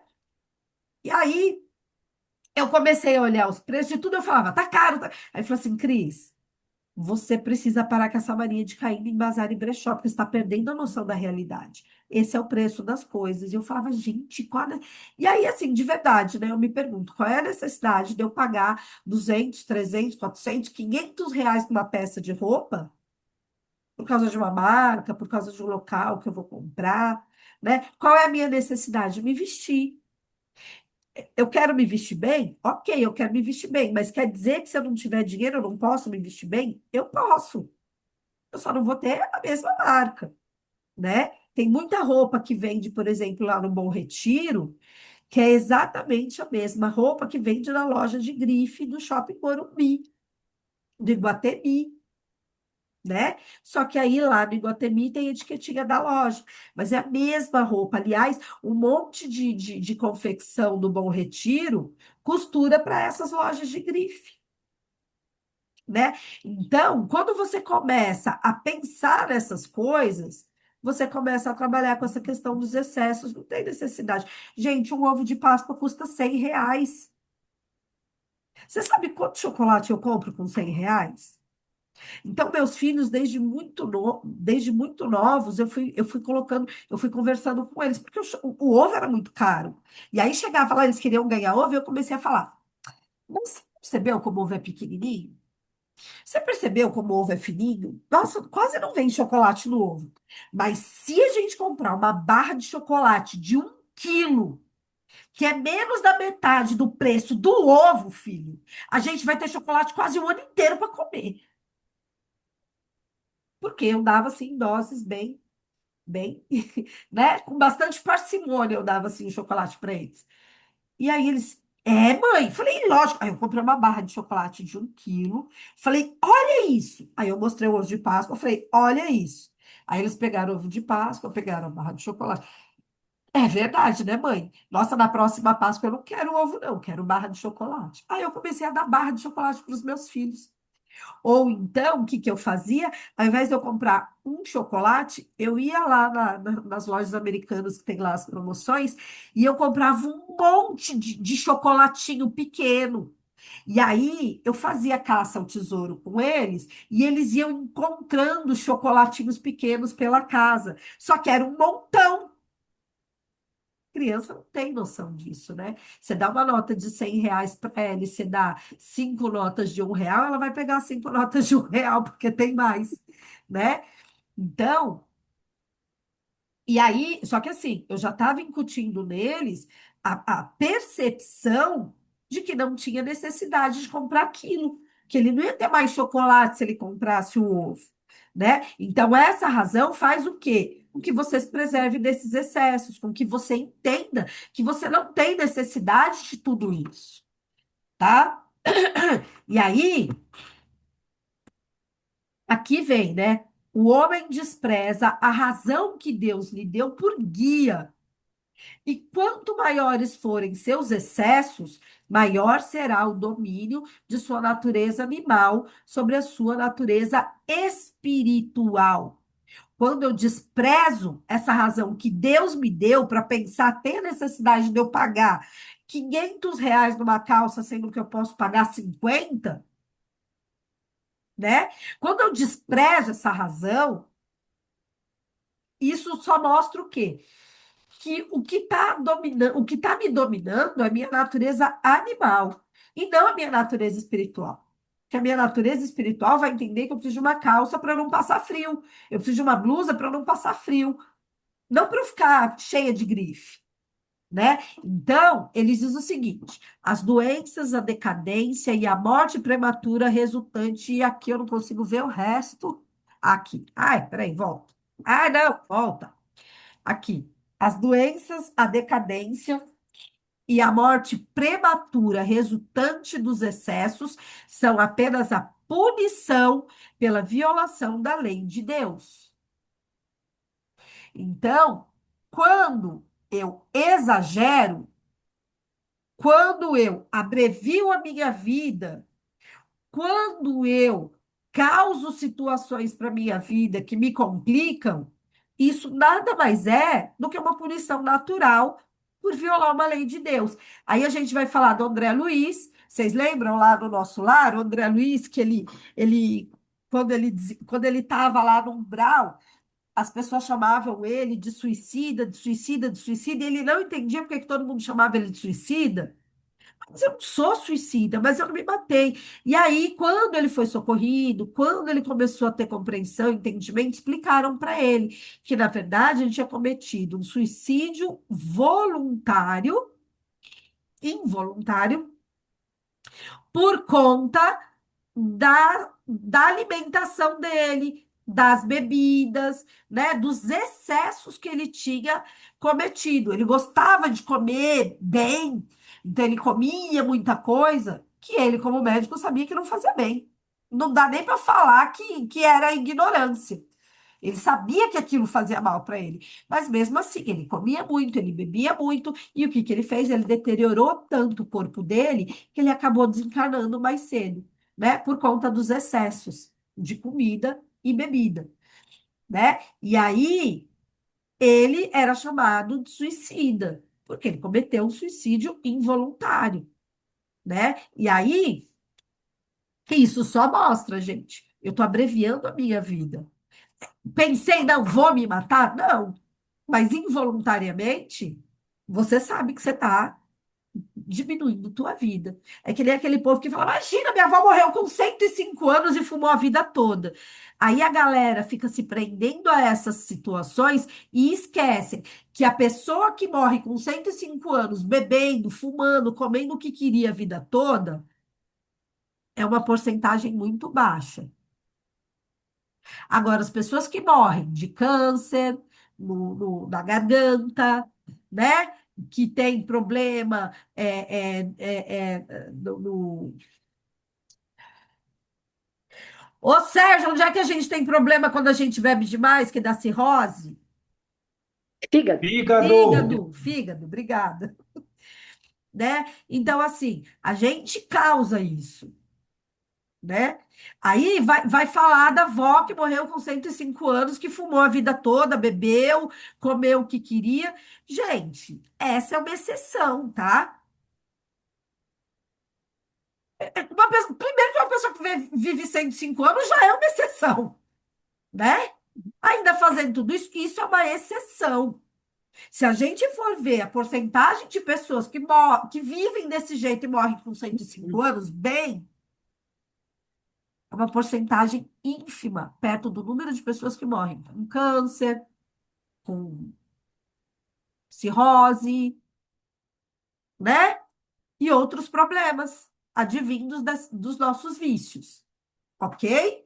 E aí eu comecei a olhar os preços de tudo, eu falava, tá caro. Tá... Aí falou assim, Cris, você precisa parar com essa mania de cair em bazar e brechó, porque você está perdendo a noção da realidade. Esse é o preço das coisas. E eu falava, gente, qual é... E aí, assim, de verdade, né? Eu me pergunto, qual é a necessidade de eu pagar 200, 300, 400, R$ 500 numa peça de roupa? Por causa de uma marca, por causa de um local que eu vou comprar, né? Qual é a minha necessidade? Me vestir. Eu quero me vestir bem? Ok, eu quero me vestir bem, mas quer dizer que se eu não tiver dinheiro, eu não posso me vestir bem? Eu posso. Eu só não vou ter a mesma marca, né? Tem muita roupa que vende, por exemplo, lá no Bom Retiro, que é exatamente a mesma roupa que vende na loja de grife do Shopping Morumbi, do Iguatemi, né? Só que aí lá no Iguatemi tem a etiquetinha da loja, mas é a mesma roupa. Aliás, um monte de confecção do Bom Retiro costura para essas lojas de grife, né? Então, quando você começa a pensar nessas coisas, você começa a trabalhar com essa questão dos excessos, não tem necessidade. Gente, um ovo de Páscoa custa R$ 100. Você sabe quanto chocolate eu compro com R$ 100? Então, meus filhos, desde muito novos, eu fui colocando, eu fui conversando com eles, porque o ovo era muito caro. E aí chegava lá, eles queriam ganhar ovo, e eu comecei a falar, mas você percebeu como o ovo é pequenininho? Você percebeu como o ovo é fininho? Nossa, quase não vem chocolate no ovo. Mas se a gente comprar uma barra de chocolate de 1 quilo, que é menos da metade do preço do ovo, filho, a gente vai ter chocolate quase o ano inteiro para comer. Porque eu dava assim doses bem, né? Com bastante parcimônia eu dava assim o chocolate para eles. E aí eles, mãe, falei, lógico. Aí eu comprei uma barra de chocolate de 1 quilo. Falei, olha isso. Aí eu mostrei o ovo de Páscoa, falei, olha isso. Aí eles pegaram o ovo de Páscoa, pegaram a barra de chocolate. É verdade, né, mãe? Nossa, na próxima Páscoa eu não quero ovo, não, quero barra de chocolate. Aí eu comecei a dar barra de chocolate para os meus filhos. Ou então, o que que eu fazia? Ao invés de eu comprar um chocolate, eu ia lá nas lojas americanas que tem lá as promoções e eu comprava um monte de chocolatinho pequeno. E aí eu fazia caça ao tesouro com eles e eles iam encontrando chocolatinhos pequenos pela casa. Só que era um montão. Criança não tem noção disso, né? Você dá uma nota de R$ 100 para ela, e você dá 5 notas de R$ 1, ela vai pegar 5 notas de R$ 1, porque tem mais, né? Então, e aí, só que assim, eu já estava incutindo neles a percepção de que não tinha necessidade de comprar aquilo, que ele não ia ter mais chocolate se ele comprasse o ovo, né? Então, essa razão faz o quê? Com que você se preserve desses excessos, com que você entenda que você não tem necessidade de tudo isso, tá? E aí, aqui vem, né? O homem despreza a razão que Deus lhe deu por guia. E quanto maiores forem seus excessos, maior será o domínio de sua natureza animal sobre a sua natureza espiritual. Quando eu desprezo essa razão que Deus me deu para pensar, ter necessidade de eu pagar R$ 500 numa calça, sendo que eu posso pagar 50, né? Quando eu desprezo essa razão, isso só mostra o quê? Que o que está dominando, o que está me dominando é a minha natureza animal e não a minha natureza espiritual. Que a minha natureza espiritual vai entender que eu preciso de uma calça para não passar frio, eu preciso de uma blusa para não passar frio, não para eu ficar cheia de grife, né? Então, eles dizem o seguinte: as doenças, a decadência e a morte prematura resultante, e aqui eu não consigo ver o resto. Aqui. Ai, peraí, volta. Ah, não, volta. Aqui, as doenças, a decadência e a morte prematura resultante dos excessos são apenas a punição pela violação da lei de Deus. Então, quando eu exagero, quando eu abrevio a minha vida, quando eu causo situações para minha vida que me complicam, isso nada mais é do que uma punição natural por violar uma lei de Deus. Aí a gente vai falar do André Luiz. Vocês lembram lá do nosso lar, o André Luiz, que ele quando ele estava lá no umbral, as pessoas chamavam ele de suicida, de suicida, de suicida, e ele não entendia porque que todo mundo chamava ele de suicida. Mas eu não sou suicida, mas eu não me matei. E aí, quando ele foi socorrido, quando ele começou a ter compreensão, entendimento, explicaram para ele que, na verdade, ele tinha cometido um suicídio voluntário, involuntário, por conta da alimentação dele, das bebidas, né, dos excessos que ele tinha cometido. Ele gostava de comer bem, então ele comia muita coisa que ele, como médico, sabia que não fazia bem. Não dá nem para falar que era ignorância. Ele sabia que aquilo fazia mal para ele, mas mesmo assim, ele comia muito, ele bebia muito, e o que que ele fez? Ele deteriorou tanto o corpo dele que ele acabou desencarnando mais cedo, né? Por conta dos excessos de comida e bebida, né? E aí ele era chamado de suicida, porque ele cometeu um suicídio involuntário, né? E aí, isso só mostra, gente, eu tô abreviando a minha vida. Pensei, não vou me matar? Não. Mas involuntariamente, você sabe que você está diminuindo tua vida. É que nem aquele povo que fala: imagina, minha avó morreu com 105 anos e fumou a vida toda. Aí a galera fica se prendendo a essas situações e esquecem que a pessoa que morre com 105 anos, bebendo, fumando, comendo o que queria a vida toda, é uma porcentagem muito baixa. Agora, as pessoas que morrem de câncer na garganta, né? Que tem problema Ô, Sérgio, onde é que a gente tem problema quando a gente bebe demais, que dá cirrose? Fígado. Fígado. Fígado, obrigada. Né? Então, assim, a gente causa isso, né? Aí vai falar da avó que morreu com 105 anos, que fumou a vida toda, bebeu, comeu o que queria. Gente, essa é uma exceção, tá? Primeiro que uma pessoa que vive 105 anos já é uma exceção, né? Ainda fazendo tudo isso, isso é uma exceção. Se a gente for ver a porcentagem de pessoas que vivem desse jeito e morrem com 105 anos, bem, é uma porcentagem ínfima, perto do número de pessoas que morrem com câncer, com cirrose, né? E outros problemas advindos dos nossos vícios, ok?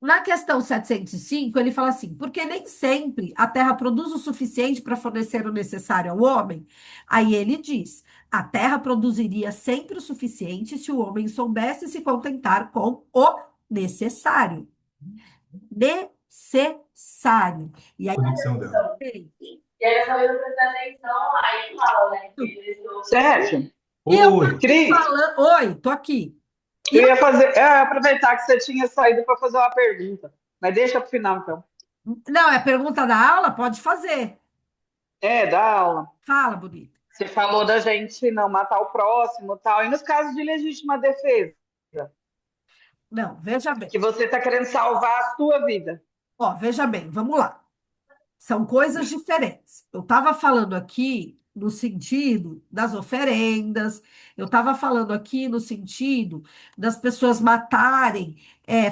Na questão 705, ele fala assim: porque nem sempre a terra produz o suficiente para fornecer o necessário ao homem. Aí ele diz: a terra produziria sempre o suficiente se o homem soubesse se contentar com o necessário. Necessário. E aí, Conexão dela. E aí eu acabei não prestando atenção, aí fala, né? Que eles não- Sérgio, eu tô Oi. aqui Cris, falando. Oi, tô aqui. eu ia aproveitar que você tinha saído para fazer uma pergunta, mas deixa para o final, então. Não, é pergunta da aula? Pode fazer. Da aula. Fala, bonita. Você falou da gente não matar o próximo e tal. E nos casos de legítima defesa, Não, veja bem. que você está querendo salvar a sua vida. Ó, veja bem, vamos lá. São coisas diferentes. Eu estava falando aqui no sentido das oferendas, eu estava falando aqui no sentido das pessoas matarem,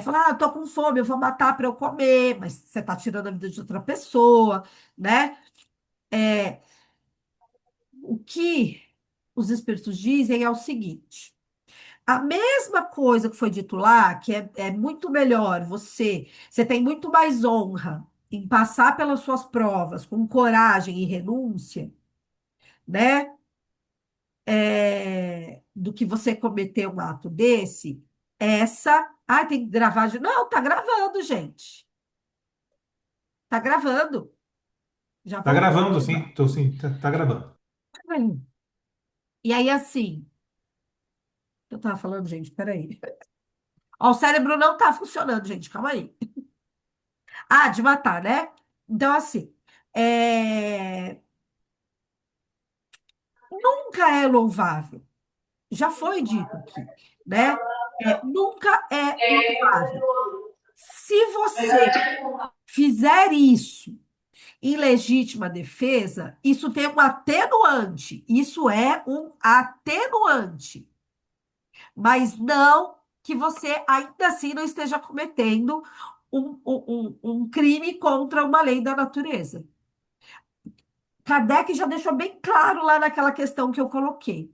falar, eu tô com fome, eu vou matar para eu comer, mas você está tirando a vida de outra pessoa, né? O que os espíritos dizem é o seguinte: a mesma coisa que foi dito lá, que é muito melhor você tem muito mais honra em passar pelas suas provas com coragem e renúncia, né? Do que você cometer um ato desse. Tem que gravar de. Não, tá gravando, gente. Tá gravando. Já Tá voltou. gravando, sim? Tô sim, tá gravando. E aí, assim, eu tava falando, gente, peraí. Ó, o cérebro não tá funcionando, gente, calma aí. Ah, de matar, né? Então, assim, é, nunca é louvável. Já foi dito aqui, né? Nunca é louvável. Se você fizer isso em legítima defesa, isso tem um atenuante. Isso é um atenuante. Mas não que você ainda assim não esteja cometendo um crime contra uma lei da natureza. Kardec já deixou bem claro lá naquela questão que eu coloquei.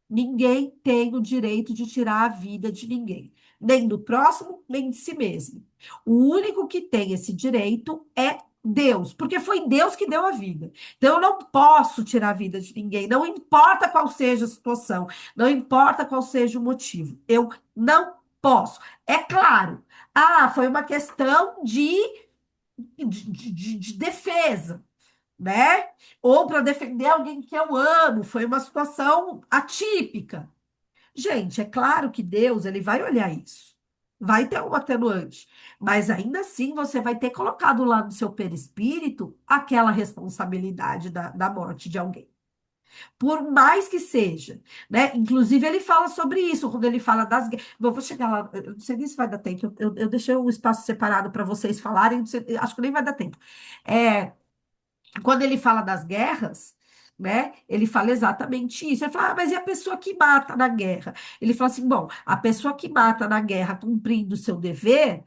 Ninguém tem o direito de tirar a vida de ninguém, nem do próximo, nem de si mesmo. O único que tem esse direito é Deus, porque foi Deus que deu a vida. Então, eu não posso tirar a vida de ninguém, não importa qual seja a situação, não importa qual seja o motivo. Eu não posso. É claro, foi uma questão de defesa, né? Ou para defender alguém que eu amo, foi uma situação atípica. Gente, é claro que Deus, ele vai olhar isso. Vai ter um atenuante, mas ainda assim você vai ter colocado lá no seu perispírito aquela responsabilidade da morte de alguém. Por mais que seja, né? Inclusive, ele fala sobre isso, quando ele fala das guerras. Bom, eu vou chegar lá, eu não sei nem se vai dar tempo, eu deixei um espaço separado para vocês falarem, acho que nem vai dar tempo. É, quando ele fala das guerras, né? Ele fala exatamente isso. Ele fala, mas e a pessoa que mata na guerra? Ele fala assim, bom, a pessoa que mata na guerra cumprindo o seu dever,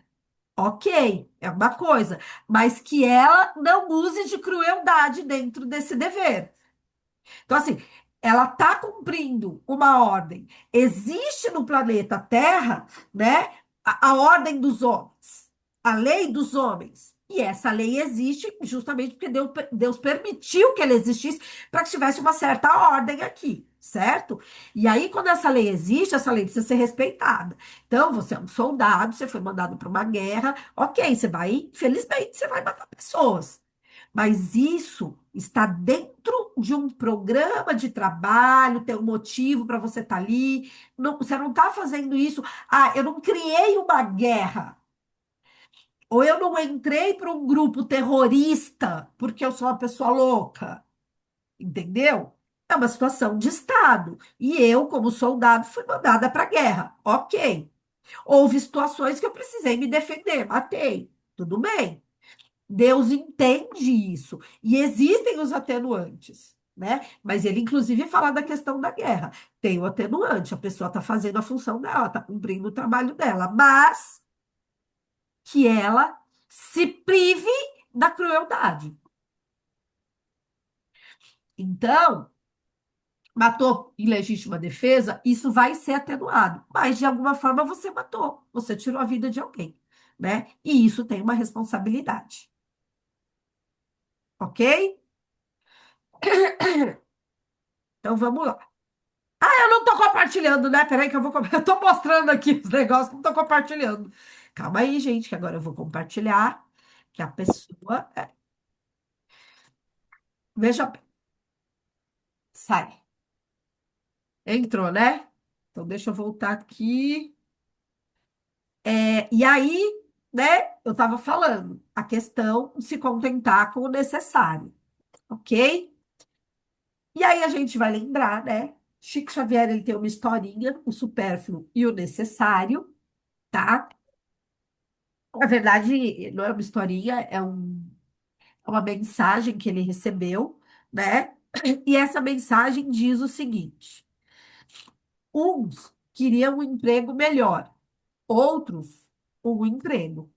ok, é uma coisa, mas que ela não use de crueldade dentro desse dever. Então, assim, ela está cumprindo uma ordem. Existe no planeta Terra, né, a ordem dos homens, a lei dos homens. E essa lei existe justamente porque Deus permitiu que ela existisse para que tivesse uma certa ordem aqui, certo? E aí, quando essa lei existe, essa lei precisa ser respeitada. Então, você é um soldado, você foi mandado para uma guerra, ok, você vai, infelizmente, você vai matar pessoas. Mas isso está dentro de um programa de trabalho, tem um motivo para você estar ali. Você não está fazendo isso. Ah, eu não criei uma guerra. Ou eu não entrei para um grupo terrorista porque eu sou uma pessoa louca. Entendeu? É uma situação de Estado. E eu, como soldado, fui mandada para a guerra. Ok. Houve situações que eu precisei me defender. Matei. Tudo bem. Deus entende isso. E existem os atenuantes, né? Mas ele, inclusive, fala da questão da guerra. Tem o atenuante, a pessoa está fazendo a função dela, está cumprindo o trabalho dela, mas que ela se prive da crueldade. Então, matou em legítima defesa, isso vai ser atenuado. Mas, de alguma forma, você matou, você tirou a vida de alguém, né? E isso tem uma responsabilidade, ok? Então, vamos lá. Eu não tô compartilhando, né? Peraí que eu vou. Eu tô mostrando aqui os negócios, não tô compartilhando. Calma aí, gente, que agora eu vou compartilhar. Que a pessoa. Veja bem, sai. Entrou, né? Então, deixa eu voltar aqui. E aí, né? Eu tava falando a questão de se contentar com o necessário, ok? E aí a gente vai lembrar, né? Chico Xavier, ele tem uma historinha, o supérfluo e o necessário, tá? Na verdade, não é uma historinha, é uma mensagem que ele recebeu, né? E essa mensagem diz o seguinte: uns queriam um emprego melhor, outros um emprego.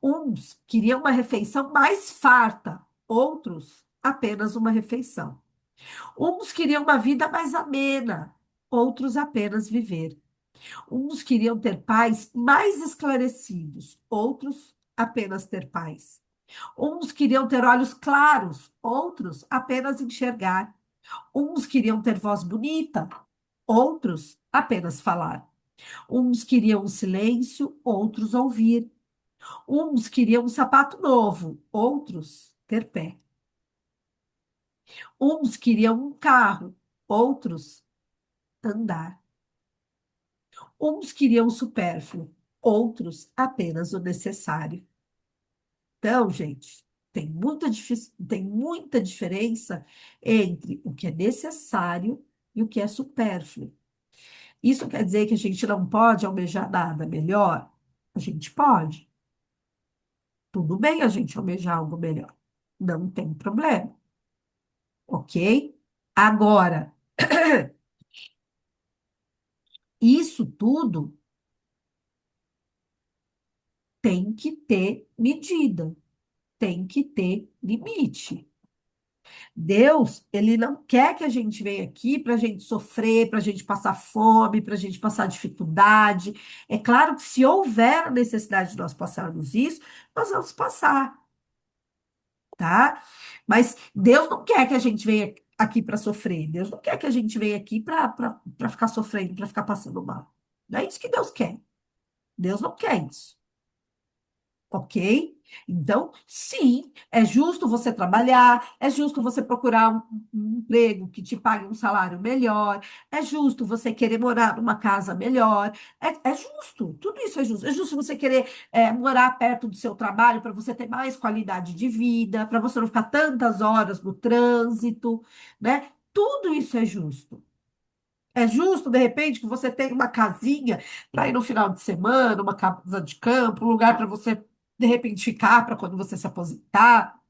Uns queriam uma refeição mais farta, outros apenas uma refeição. Uns queriam uma vida mais amena, outros apenas viver. Uns queriam ter pais mais esclarecidos, outros apenas ter paz. Uns queriam ter olhos claros, outros apenas enxergar. Uns queriam ter voz bonita, outros apenas falar. Uns queriam o silêncio, outros ouvir. Uns queriam um sapato novo, outros ter pé. Uns queriam um carro, outros andar. Uns queriam o supérfluo, outros apenas o necessário. Então, gente, tem muita diferença entre o que é necessário e o que é supérfluo. Isso quer dizer que a gente não pode almejar nada melhor? A gente pode. Tudo bem a gente almejar algo melhor. Não tem problema, ok? Agora, isso tudo tem que ter medida, tem que ter limite. Deus, ele não quer que a gente venha aqui para a gente sofrer, para a gente passar fome, para a gente passar dificuldade. É claro que se houver a necessidade de nós passarmos isso, nós vamos passar, tá? Mas Deus não quer que a gente venha aqui para sofrer. Deus não quer que a gente venha aqui para ficar sofrendo, para ficar passando mal. Não é isso que Deus quer. Deus não quer isso. Ok? Então, sim, é justo você trabalhar, é justo você procurar um emprego que te pague um salário melhor, é justo você querer morar numa casa melhor, é justo, tudo isso é justo. É justo você querer morar perto do seu trabalho para você ter mais qualidade de vida, para você não ficar tantas horas no trânsito, né? Tudo isso é justo. É justo, de repente, que você tenha uma casinha para ir no final de semana, uma casa de campo, um lugar para você, de repente, ficar para quando você se aposentar.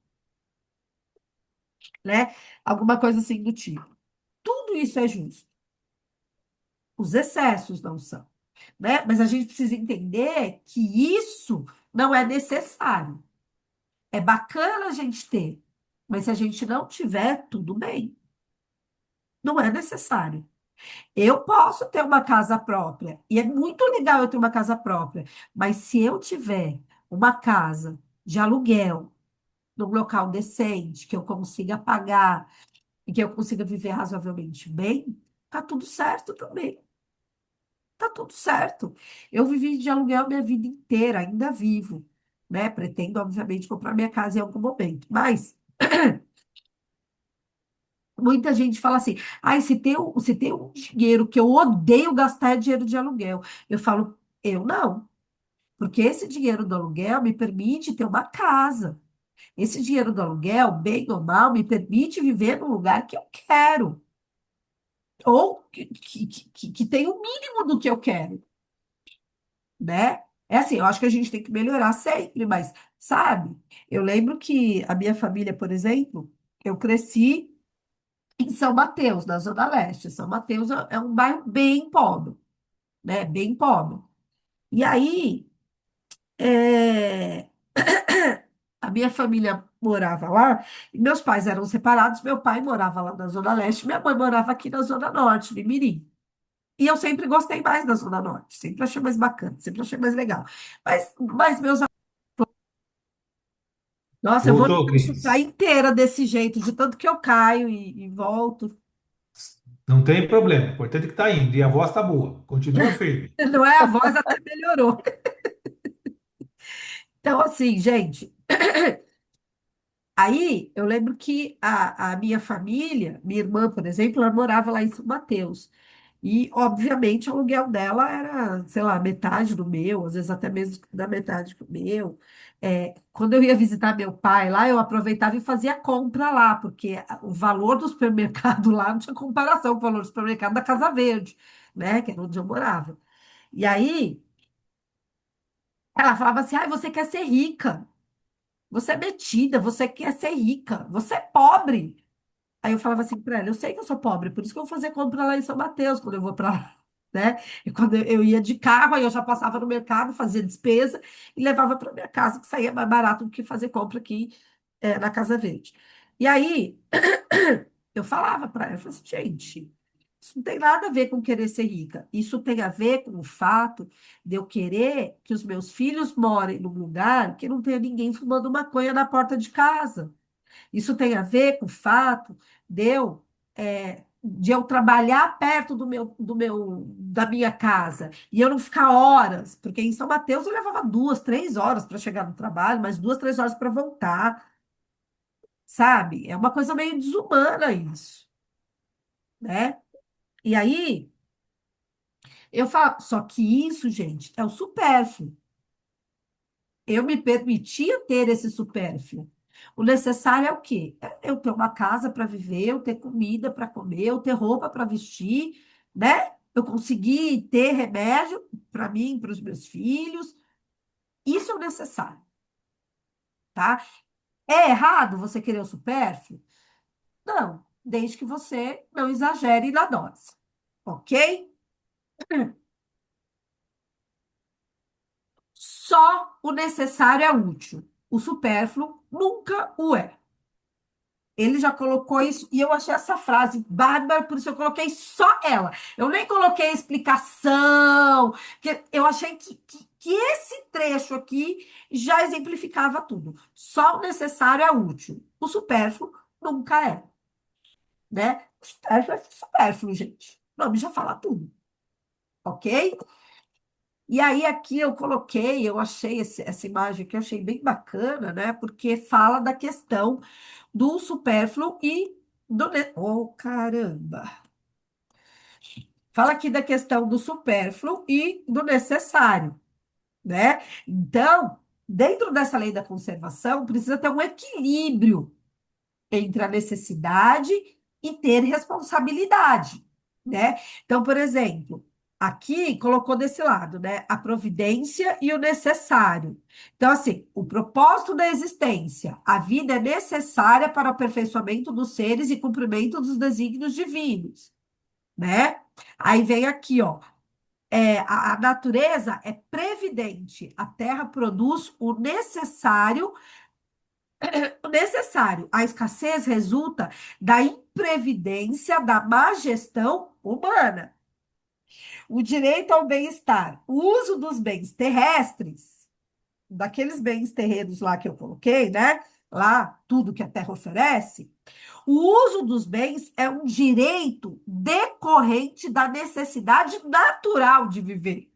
né? Alguma coisa assim do tipo. Tudo isso é justo. Os excessos não são, né? Mas a gente precisa entender que isso não é necessário. É bacana a gente ter, mas se a gente não tiver, tudo bem. Não é necessário. Eu posso ter uma casa própria, e é muito legal eu ter uma casa própria, mas se eu tiver uma casa de aluguel, num local decente, que eu consiga pagar e que eu consiga viver razoavelmente bem, tá tudo certo também. Tá tudo certo. Eu vivi de aluguel minha vida inteira, ainda vivo, né? Pretendo, obviamente, comprar minha casa em algum momento, mas muita gente fala assim, ai, se tem um dinheiro que eu odeio gastar é dinheiro de aluguel. Eu falo, eu não, porque esse dinheiro do aluguel me permite ter uma casa. Esse dinheiro do aluguel, bem ou mal, me permite viver no lugar que eu quero. Ou que tem o mínimo do que eu quero, né? É assim, eu acho que a gente tem que melhorar sempre, mas, sabe? Eu lembro que a minha família, por exemplo, eu cresci em São Mateus, na Zona Leste. São Mateus é um bairro bem pobre, né? Bem pobre. E aí, é, a minha família morava lá, e meus pais eram separados. Meu pai morava lá na Zona Leste, minha mãe morava aqui na Zona Norte, em Mirim. E eu sempre gostei mais da Zona Norte, sempre achei mais bacana, sempre achei mais legal. Mas meus. Nossa, eu vou me Voltou, machucar Cris. inteira desse jeito, de tanto que eu caio e volto. Não tem problema. O importante é que tá indo. E a voz tá boa. Continua firme. Não é? A voz até melhorou. Então, assim, gente. Aí eu lembro que a minha família, minha irmã, por exemplo, ela morava lá em São Mateus. E, obviamente, o aluguel dela era, sei lá, metade do meu, às vezes até mesmo da metade do meu. Quando eu ia visitar meu pai lá, eu aproveitava e fazia compra lá, porque o valor do supermercado lá não tinha comparação com o valor do supermercado da Casa Verde, né, que era onde eu morava. E aí, ela falava assim: ai, você quer ser rica, você é metida, você quer ser rica, você é pobre. Aí eu falava assim para ela, eu sei que eu sou pobre, por isso que eu vou fazer compra lá em São Mateus, quando eu vou para lá, né? E quando eu ia de carro, aí eu já passava no mercado, fazia despesa e levava para minha casa, que saía mais barato do que fazer compra aqui, na Casa Verde. E aí eu falava para ela, eu falava assim, gente, isso não tem nada a ver com querer ser rica. Isso tem a ver com o fato de eu querer que os meus filhos morem num lugar que não tenha ninguém fumando maconha na porta de casa. Isso tem a ver com o fato de eu trabalhar perto da minha casa e eu não ficar horas, porque em São Mateus eu levava 2, 3 horas para chegar no trabalho, mais 2, 3 horas para voltar, sabe? É uma coisa meio desumana isso, né? E aí eu falo, só que isso, gente, é o supérfluo. Eu me permitia ter esse supérfluo. O necessário é o quê? É eu ter uma casa para viver, eu ter comida para comer, eu ter roupa para vestir, né? Eu conseguir ter remédio para mim, para os meus filhos. Isso é o necessário, tá? É errado você querer o supérfluo? Não, desde que você não exagere na dose, ok? Só o necessário é útil. O supérfluo nunca o é. Ele já colocou isso, e eu achei essa frase bárbara, por isso eu coloquei só ela. Eu nem coloquei a explicação, que eu achei que esse trecho aqui já exemplificava tudo. Só o necessário é útil. O supérfluo nunca é, né? O supérfluo é supérfluo, gente. O nome já fala tudo, ok? E aí aqui eu coloquei, eu achei essa imagem que eu achei bem bacana, né? Porque fala da questão do supérfluo e do. Oh, caramba! Fala aqui da questão do supérfluo e do necessário, né? Então, dentro dessa lei da conservação, precisa ter um equilíbrio entre a necessidade e ter responsabilidade, né? Então, por exemplo. Aqui colocou desse lado, né? A providência e o necessário. Então, assim, o propósito da existência. A vida é necessária para o aperfeiçoamento dos seres e cumprimento dos desígnios divinos, né? Aí vem aqui, ó. A natureza é previdente. A terra produz o necessário. A escassez resulta da imprevidência, da má gestão humana. O direito ao bem-estar, o uso dos bens terrestres, daqueles bens terrenos lá que eu coloquei, né? Lá, tudo que a terra oferece. O uso dos bens é um direito decorrente da necessidade natural de viver,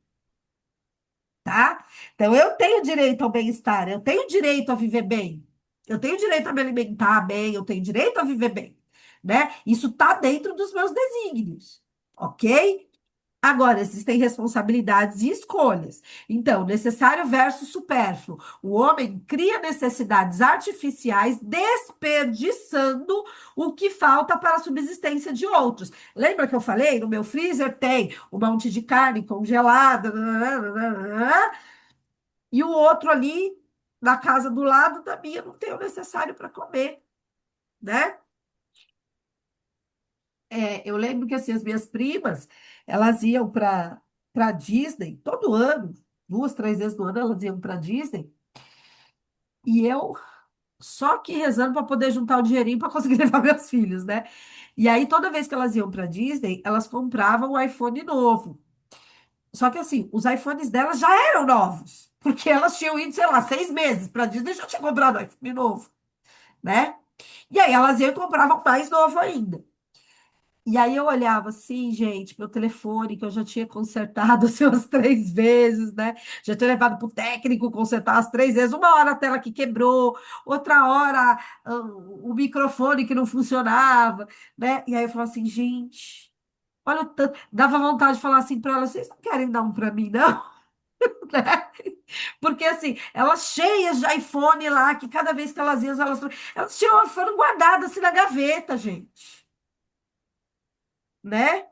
tá? Então, eu tenho direito ao bem-estar, eu tenho direito a viver bem, eu tenho direito a me alimentar bem, eu tenho direito a viver bem, né? Isso está dentro dos meus desígnios, ok? Agora, existem responsabilidades e escolhas. Então, necessário versus supérfluo. O homem cria necessidades artificiais, desperdiçando o que falta para a subsistência de outros. Lembra que eu falei? No meu freezer tem um monte de carne congelada, e o outro ali, na casa do lado da minha, não tem o necessário para comer, né? Eu lembro que assim, as minhas primas, elas iam para Disney todo ano, 2, 3 vezes no ano elas iam para Disney, e eu só que rezando para poder juntar o dinheirinho para conseguir levar meus filhos, né? E aí, toda vez que elas iam para Disney, elas compravam um iPhone novo. Só que assim, os iPhones delas já eram novos, porque elas tinham ido, sei lá, 6 meses para Disney e já tinha comprado um iPhone novo, né? E aí elas iam e compravam mais novo ainda. E aí eu olhava assim, gente, meu telefone, que eu já tinha consertado assim, umas 3 vezes, né? Já tinha levado para o técnico consertar as 3 vezes. Uma hora a tela que quebrou, outra hora o microfone que não funcionava, né? E aí eu falava assim, gente, olha o tanto. Dava vontade de falar assim para ela, vocês não querem dar um para mim, não? Né? Porque assim, elas cheias de iPhone lá, que cada vez que elas iam, elas tinham o iPhone guardado assim na gaveta, gente, né?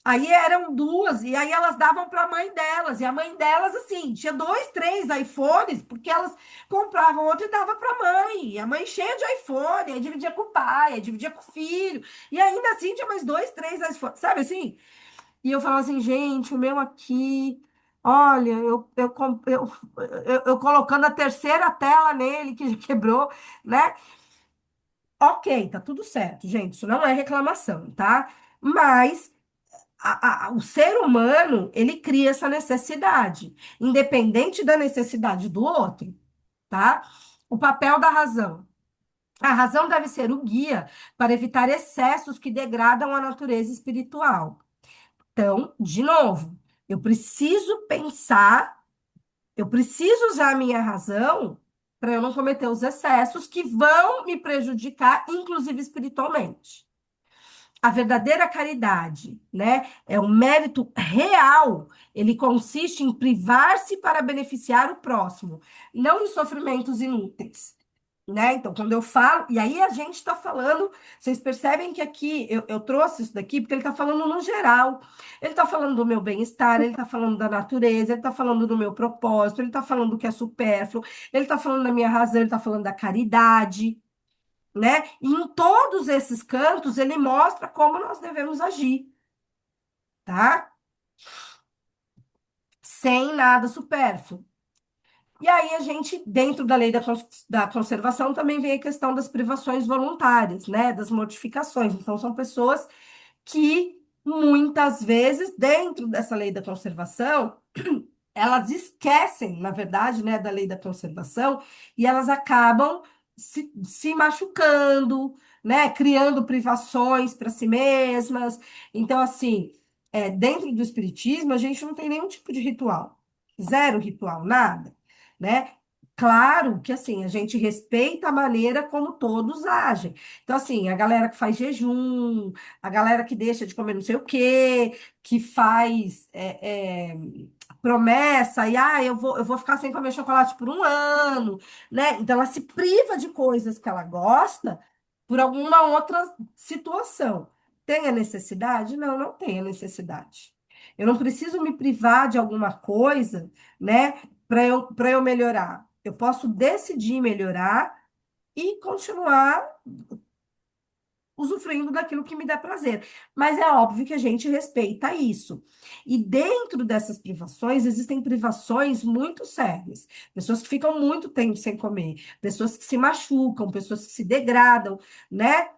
Aí eram duas, e aí elas davam para a mãe delas, e a mãe delas, assim, tinha 2, 3 iPhones, porque elas compravam outro e dava para a mãe, e a mãe cheia de iPhone, aí dividia com o pai, aí dividia com o filho, e ainda assim tinha mais 2, 3 iPhones, sabe assim? E eu falava assim, gente, o meu aqui, olha, eu colocando a terceira tela nele, que já quebrou, né? Ok, tá tudo certo, gente, isso não é reclamação, tá? Mas o ser humano, ele cria essa necessidade, independente da necessidade do outro, tá? O papel da razão. A razão deve ser o guia para evitar excessos que degradam a natureza espiritual. Então, de novo, eu preciso pensar, eu preciso usar a minha razão para eu não cometer os excessos que vão me prejudicar, inclusive espiritualmente. A verdadeira caridade, né, é um mérito real. Ele consiste em privar-se para beneficiar o próximo, não em sofrimentos inúteis, né? Então, quando eu falo, e aí a gente está falando, vocês percebem que aqui eu trouxe isso daqui porque ele está falando no geral. Ele está falando do meu bem-estar, ele está falando da natureza, ele está falando do meu propósito, ele está falando do que é supérfluo, ele está falando da minha razão, ele está falando da caridade, né? E em todos esses cantos ele mostra como nós devemos agir, tá? Sem nada supérfluo. E aí a gente, dentro da lei da conservação, também vem a questão das privações voluntárias, né? Das mortificações. Então, são pessoas que muitas vezes, dentro dessa lei da conservação, elas esquecem, na verdade, né, da lei da conservação, e elas acabam se machucando, né, criando privações para si mesmas. Então, assim, dentro do espiritismo, a gente não tem nenhum tipo de ritual, zero ritual, nada, né? Claro que assim, a gente respeita a maneira como todos agem. Então, assim, a galera que faz jejum, a galera que deixa de comer não sei o quê, que faz promessa, e eu vou ficar sem comer chocolate por um ano, né? Então ela se priva de coisas que ela gosta por alguma outra situação. Tem a necessidade? Não, não tem a necessidade. Eu não preciso me privar de alguma coisa, né, para eu melhorar. Eu posso decidir melhorar e continuar usufruindo daquilo que me dá prazer. Mas é óbvio que a gente respeita isso. E dentro dessas privações, existem privações muito sérias. Pessoas que ficam muito tempo sem comer, pessoas que se machucam, pessoas que se degradam, né?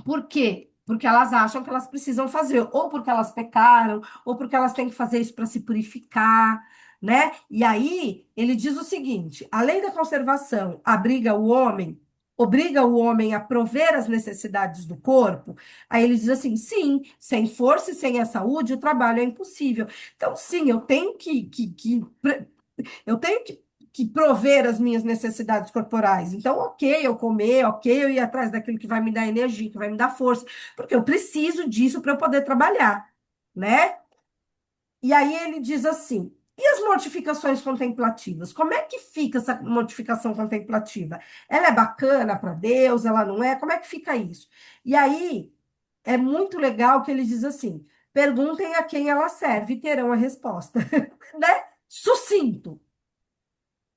Por quê? Porque elas acham que elas precisam fazer, ou porque elas pecaram, ou porque elas têm que fazer isso para se purificar, né? E aí ele diz o seguinte: a lei da conservação obriga o homem a prover as necessidades do corpo. Aí ele diz assim: sim, sem força e sem a saúde, o trabalho é impossível. Então, sim, eu tenho que prover as minhas necessidades corporais. Então, ok, eu comer, ok, eu ir atrás daquilo que vai me dar energia, que vai me dar força, porque eu preciso disso para eu poder trabalhar, né? E aí ele diz assim: e as mortificações contemplativas? Como é que fica essa mortificação contemplativa? Ela é bacana para Deus? Ela não é? Como é que fica isso? E aí é muito legal que ele diz assim: perguntem a quem ela serve e terão a resposta, né? Sucinto.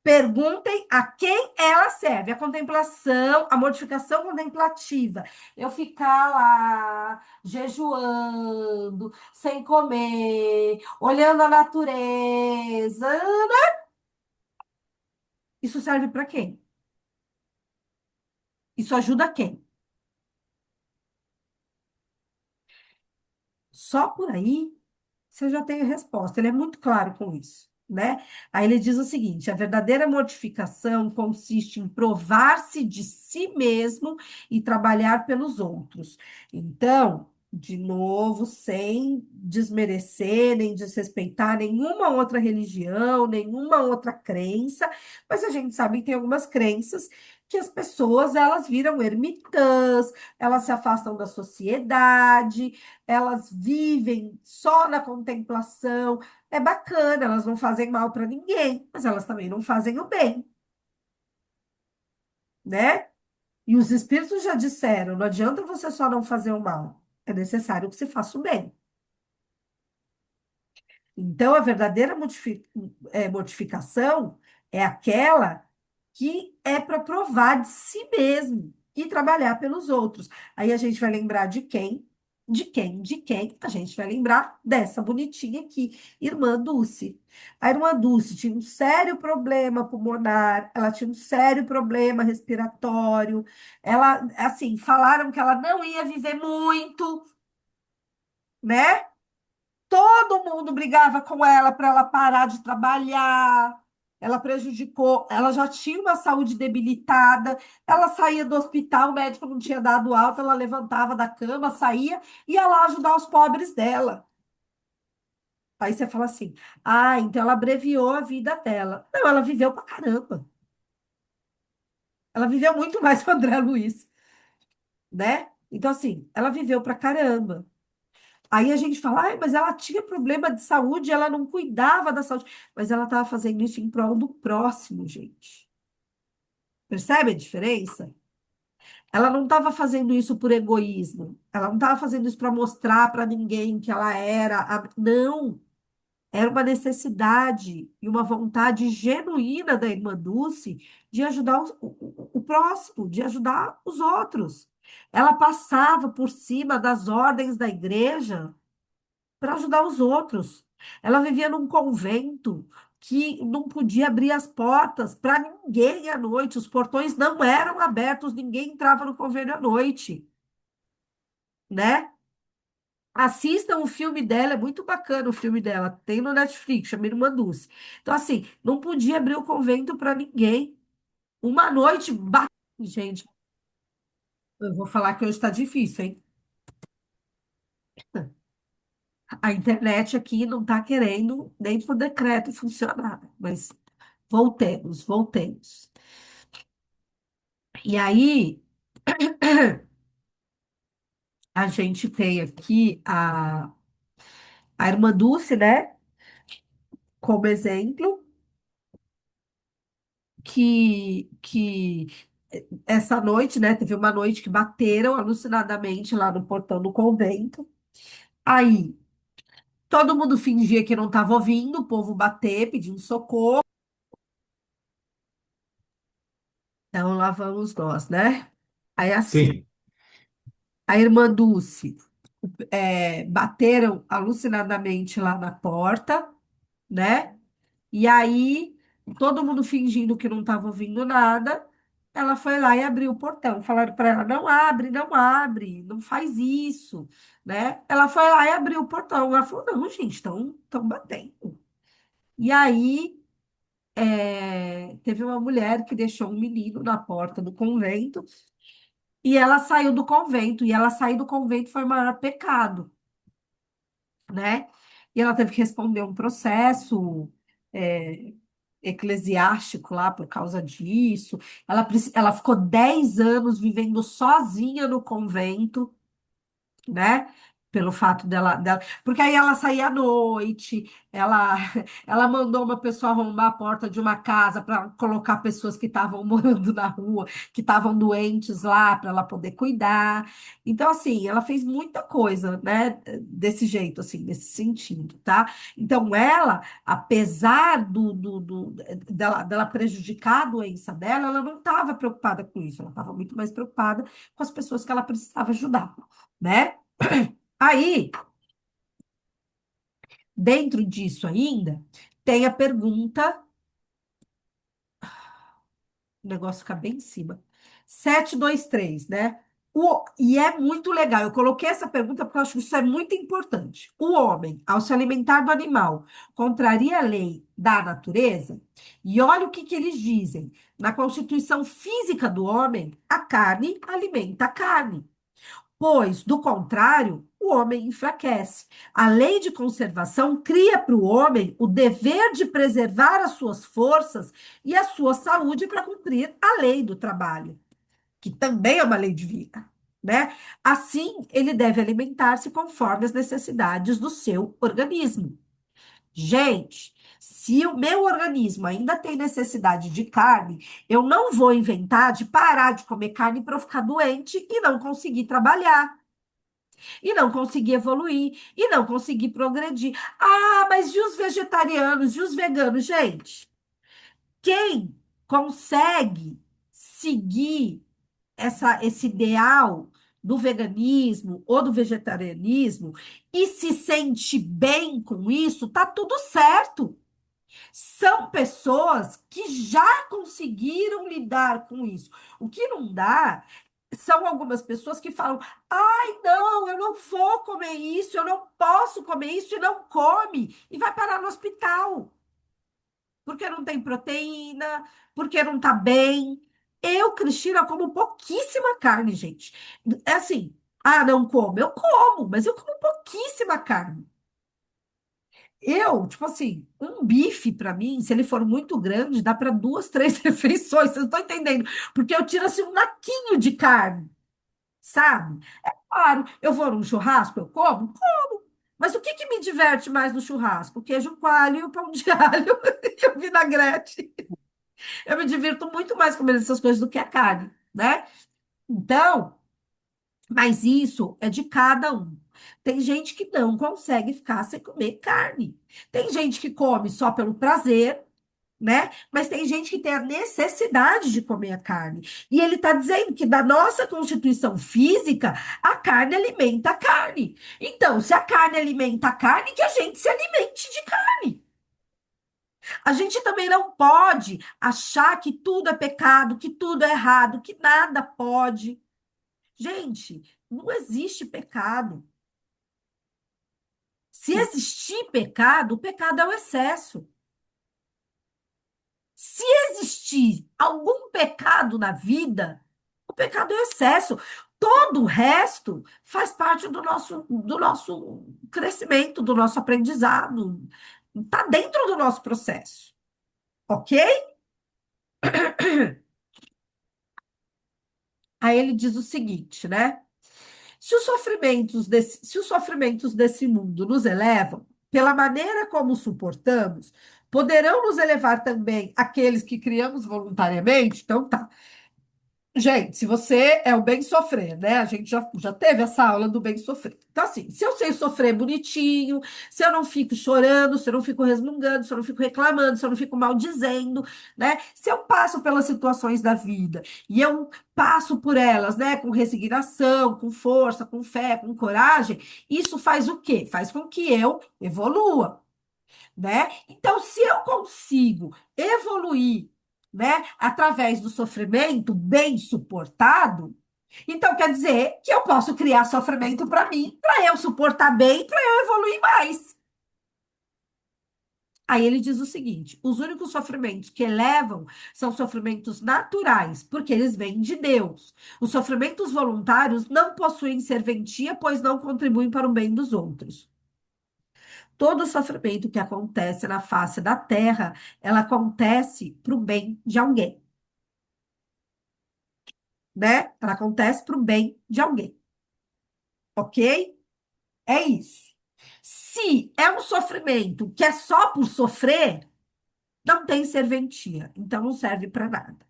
Perguntem a quem ela serve. A contemplação, a mortificação contemplativa. Eu ficar lá, jejuando, sem comer, olhando a natureza. Isso serve para quem? Isso ajuda quem? Só por aí você já tem a resposta. Ele é muito claro com isso, né? Aí ele diz o seguinte: a verdadeira mortificação consiste em provar-se de si mesmo e trabalhar pelos outros. Então, de novo, sem desmerecer, nem desrespeitar nenhuma outra religião, nenhuma outra crença, mas a gente sabe que tem algumas crenças que as pessoas elas viram ermitãs, elas se afastam da sociedade, elas vivem só na contemplação. É bacana, elas não fazem mal para ninguém, mas elas também não fazem o bem, né? E os espíritos já disseram, não adianta você só não fazer o mal, é necessário que você faça o bem. Então, a verdadeira mortificação é aquela que é para provar de si mesmo e trabalhar pelos outros. Aí a gente vai lembrar de quem? De quem? De quem? A gente vai lembrar dessa bonitinha aqui, irmã Dulce. A irmã Dulce tinha um sério problema pulmonar, ela tinha um sério problema respiratório. Ela, assim, falaram que ela não ia viver muito, né? Todo mundo brigava com ela para ela parar de trabalhar. Ela prejudicou, ela já tinha uma saúde debilitada. Ela saía do hospital, o médico não tinha dado alta, ela levantava da cama, saía, ia lá ajudar os pobres dela. Aí você fala assim: ah, então ela abreviou a vida dela. Não, ela viveu pra caramba. Ela viveu muito mais que o André Luiz, né? Então, assim, ela viveu pra caramba. Aí a gente fala, ai, mas ela tinha problema de saúde, ela não cuidava da saúde. Mas ela estava fazendo isso em prol do próximo, gente. Percebe a diferença? Ela não estava fazendo isso por egoísmo. Ela não estava fazendo isso para mostrar para ninguém que ela era. Não. Era uma necessidade e uma vontade genuína da irmã Dulce de ajudar o próximo, de ajudar os outros. Ela passava por cima das ordens da igreja para ajudar os outros. Ela vivia num convento que não podia abrir as portas para ninguém à noite. Os portões não eram abertos, ninguém entrava no convênio à noite, né? Assistam o filme dela, é muito bacana o filme dela. Tem no Netflix, chama Irmã Dulce. Então, assim, não podia abrir o convento para ninguém. Uma noite, gente, eu vou falar que hoje está difícil, hein? A internet aqui não está querendo nem por decreto funcionar, mas voltemos, voltemos. E aí, a gente tem aqui a irmã Dulce, né, como exemplo, que essa noite, né, teve uma noite que bateram alucinadamente lá no portão do convento. Aí, Todo mundo fingia que não estava ouvindo, o povo bater, pedindo socorro. Então lá vamos nós, né? Aí assim, Sim, a irmã Dulce bateram alucinadamente lá na porta, né? E aí, todo mundo fingindo que não estava ouvindo nada, ela foi lá e abriu o portão. Falaram para ela: não abre, não abre, não faz isso, né? Ela foi lá e abriu o portão. Ela falou: não, gente, estão batendo. E aí, teve uma mulher que deixou um menino na porta do convento e ela saiu do convento. E ela sair do convento foi o maior pecado, né? E ela teve que responder um processo é, eclesiástico lá por causa disso. Ela ficou 10 anos vivendo sozinha no convento, né? Pelo fato dela. Porque aí ela saía à noite, ela mandou uma pessoa arrombar a porta de uma casa para colocar pessoas que estavam morando na rua, que estavam doentes lá, para ela poder cuidar. Então, assim, ela fez muita coisa, né? Desse jeito, assim, nesse sentido, tá? Então, ela, apesar dela prejudicar a doença dela, ela não estava preocupada com isso, ela estava muito mais preocupada com as pessoas que ela precisava ajudar, né? Aí, dentro disso ainda, tem a pergunta, o negócio fica bem em cima. 723, né? E é muito legal. Eu coloquei essa pergunta porque eu acho que isso é muito importante. O homem, ao se alimentar do animal, contraria a lei da natureza? E olha o que eles dizem. Na constituição física do homem, a carne alimenta a carne. Pois, do contrário, o homem enfraquece. A lei de conservação cria para o homem o dever de preservar as suas forças e a sua saúde para cumprir a lei do trabalho, que também é uma lei divina, né? Assim, ele deve alimentar-se conforme as necessidades do seu organismo. Gente, se o meu organismo ainda tem necessidade de carne, eu não vou inventar de parar de comer carne para eu ficar doente e não conseguir trabalhar e não conseguir evoluir, e não conseguir progredir. Ah, mas e os vegetarianos e os veganos? Gente, quem consegue seguir esse ideal do veganismo ou do vegetarianismo e se sente bem com isso, tá tudo certo. São pessoas que já conseguiram lidar com isso. O que não dá são algumas pessoas que falam: ai, não, eu não vou comer isso, eu não posso comer isso, e não come, e vai parar no hospital, porque não tem proteína, porque não tá bem. Eu, Cristina, como pouquíssima carne, gente. É assim, ah, não como? Eu como, mas eu como pouquíssima carne. Eu, tipo assim, um bife pra mim, se ele for muito grande, dá para duas, três refeições. Vocês estão entendendo? Porque eu tiro assim um naquinho de carne, sabe? É claro, eu vou num churrasco, eu como? Como. Mas o que que me diverte mais no churrasco? O queijo coalho e o pão de alho e o vinagrete. Eu me divirto muito mais comendo essas coisas do que a carne, né? Então, mas isso é de cada um. Tem gente que não consegue ficar sem comer carne. Tem gente que come só pelo prazer, né? Mas tem gente que tem a necessidade de comer a carne. E ele está dizendo que da nossa constituição física, a carne alimenta a carne. Então, se a carne alimenta a carne, que a gente se alimente de carne. A gente também não pode achar que tudo é pecado, que tudo é errado, que nada pode. Gente, não existe pecado. Se existir pecado, o pecado é o excesso. Se existir algum pecado na vida, o pecado é o excesso. Todo o resto faz parte do nosso crescimento, do nosso aprendizado. Está dentro do nosso processo, ok? Aí ele diz o seguinte, né? Se os sofrimentos desse mundo nos elevam, pela maneira como suportamos, poderão nos elevar também aqueles que criamos voluntariamente? Então tá. Gente, se você é o bem sofrer, né? A gente já teve essa aula do bem sofrer. Então, assim, se eu sei sofrer bonitinho, se eu não fico chorando, se eu não fico resmungando, se eu não fico reclamando, se eu não fico maldizendo, né? Se eu passo pelas situações da vida e eu passo por elas, né? Com resignação, com força, com fé, com coragem, isso faz o quê? Faz com que eu evolua, né? Então, se eu consigo evoluir, né, através do sofrimento bem suportado, então quer dizer que eu posso criar sofrimento para mim, para eu suportar bem, para eu evoluir mais. Aí ele diz o seguinte: os únicos sofrimentos que elevam são sofrimentos naturais, porque eles vêm de Deus. Os sofrimentos voluntários não possuem serventia, pois não contribuem para o bem dos outros. Todo sofrimento que acontece na face da terra, ela acontece para o bem de alguém, né? Ela acontece para o bem de alguém, ok? É isso. Se é um sofrimento que é só por sofrer, não tem serventia, então não serve para nada.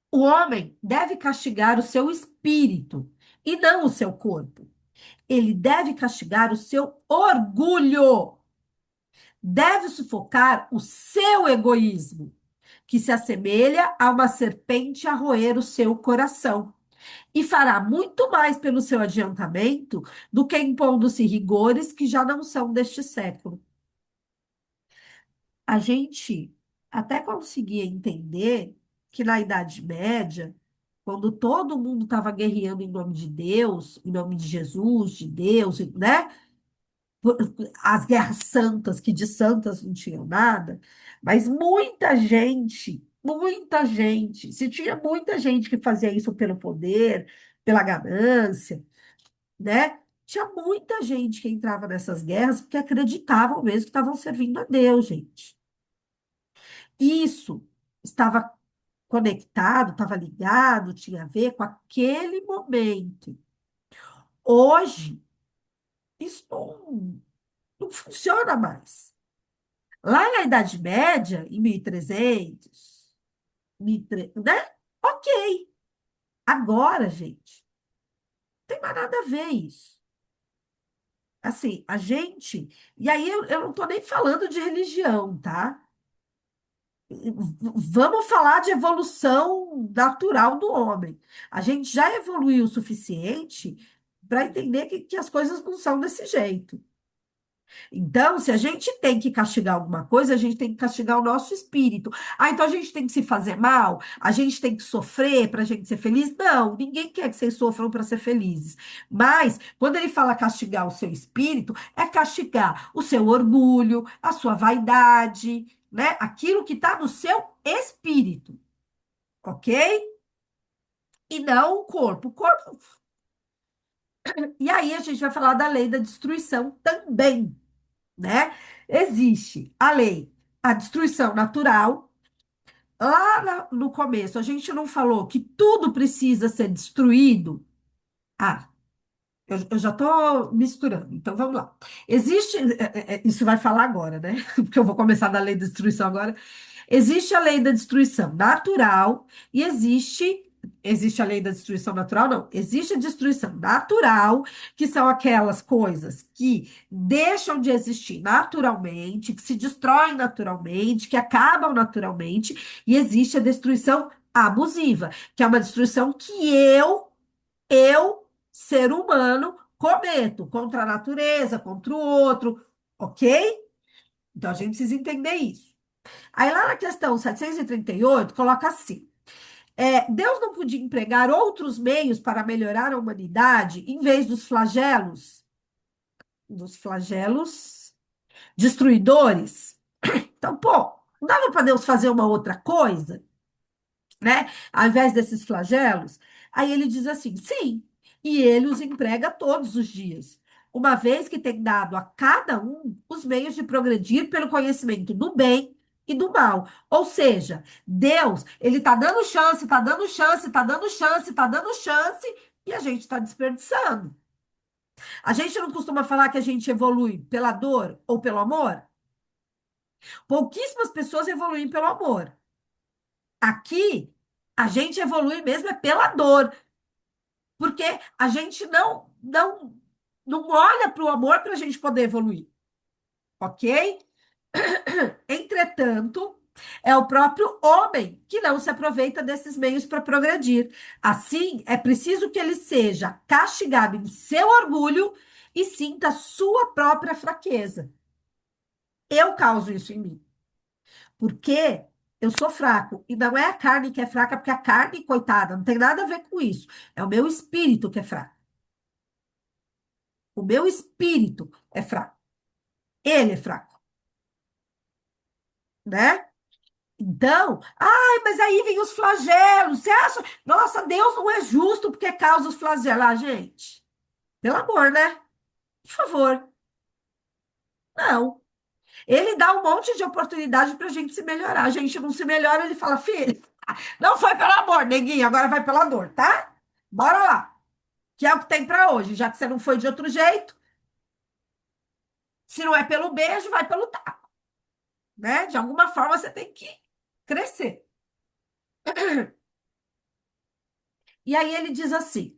O homem deve castigar o seu espírito e não o seu corpo. Ele deve castigar o seu orgulho, deve sufocar o seu egoísmo, que se assemelha a uma serpente a roer o seu coração, e fará muito mais pelo seu adiantamento do que impondo-se rigores que já não são deste século. A gente até conseguia entender que na Idade Média, quando todo mundo estava guerreando em nome de Deus, em nome de Jesus, de Deus, né? As guerras santas, que de santas não tinham nada, mas muita gente, se tinha muita gente que fazia isso pelo poder, pela ganância, né? Tinha muita gente que entrava nessas guerras porque acreditavam mesmo que estavam servindo a Deus, gente. Isso estava conectado, estava ligado, tinha a ver com aquele momento. Hoje, isso não funciona mais. Lá na Idade Média, em 1300, 1300, né? Ok. Agora, gente, não tem mais nada a ver isso. Assim, a gente. E aí eu não estou nem falando de religião, tá? Vamos falar de evolução natural do homem. A gente já evoluiu o suficiente para entender que as coisas não são desse jeito. Então, se a gente tem que castigar alguma coisa, a gente tem que castigar o nosso espírito. Ah, então a gente tem que se fazer mal? A gente tem que sofrer para a gente ser feliz? Não, ninguém quer que vocês sofram para ser felizes. Mas, quando ele fala castigar o seu espírito, é castigar o seu orgulho, a sua vaidade, né? Aquilo que está no seu espírito, ok? E não o corpo. O corpo. E aí a gente vai falar da lei da destruição também, né? Existe a lei, a destruição natural. Lá no começo, a gente não falou que tudo precisa ser destruído. Ah, eu já estou misturando, então vamos lá. Existe, isso vai falar agora, né? Porque eu vou começar da lei da destruição agora. Existe a lei da destruição natural e existe a lei da destruição natural, não. Existe a destruição natural, que são aquelas coisas que deixam de existir naturalmente, que se destroem naturalmente, que acabam naturalmente, e existe a destruição abusiva, que é uma destruição que ser humano, cometo contra a natureza, contra o outro, ok? Então a gente precisa entender isso. Aí lá na questão 738 coloca assim: Deus não podia empregar outros meios para melhorar a humanidade em vez dos flagelos destruidores? Então, pô, não dava para Deus fazer uma outra coisa, né? Ao invés desses flagelos? Aí ele diz assim: sim, e ele os emprega todos os dias, uma vez que tem dado a cada um os meios de progredir pelo conhecimento do bem e do mal. Ou seja, Deus, ele está dando chance, está dando chance, está dando chance, está dando chance, e a gente está desperdiçando. A gente não costuma falar que a gente evolui pela dor ou pelo amor? Pouquíssimas pessoas evoluem pelo amor. Aqui, a gente evolui mesmo é pela dor, porque a gente não olha para o amor para a gente poder evoluir, ok? Entretanto, é o próprio homem que não se aproveita desses meios para progredir. Assim, é preciso que ele seja castigado em seu orgulho e sinta sua própria fraqueza. Eu causo isso em mim, porque eu sou fraco. E não é a carne que é fraca, porque a carne, coitada, não tem nada a ver com isso. É o meu espírito que é fraco. O meu espírito é fraco. Ele é fraco, né? Então, ai, mas aí vem os flagelos. Você acha? Nossa, Deus não é justo porque causa os flagelos. Ah, gente, pelo amor, né? Por favor. Não. Ele dá um monte de oportunidade para a gente se melhorar. A gente não se melhora, ele fala, filho, não foi pelo amor, neguinho, agora vai pela dor, tá? Bora lá. Que é o que tem para hoje. Já que você não foi de outro jeito, se não é pelo beijo, vai pelo tapa, né? De alguma forma você tem que crescer. E aí ele diz assim,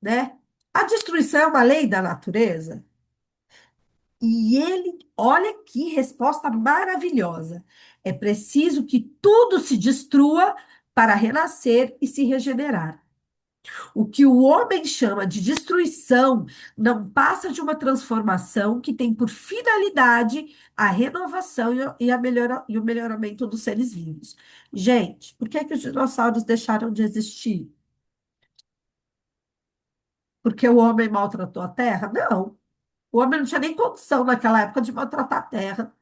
né? A destruição é uma lei da natureza. E ele, olha que resposta maravilhosa. É preciso que tudo se destrua para renascer e se regenerar. O que o homem chama de destruição não passa de uma transformação que tem por finalidade a renovação e o melhoramento dos seres vivos. Gente, por que que os dinossauros deixaram de existir? Porque o homem maltratou a terra? Não. O homem não tinha nem condição naquela época de maltratar a terra,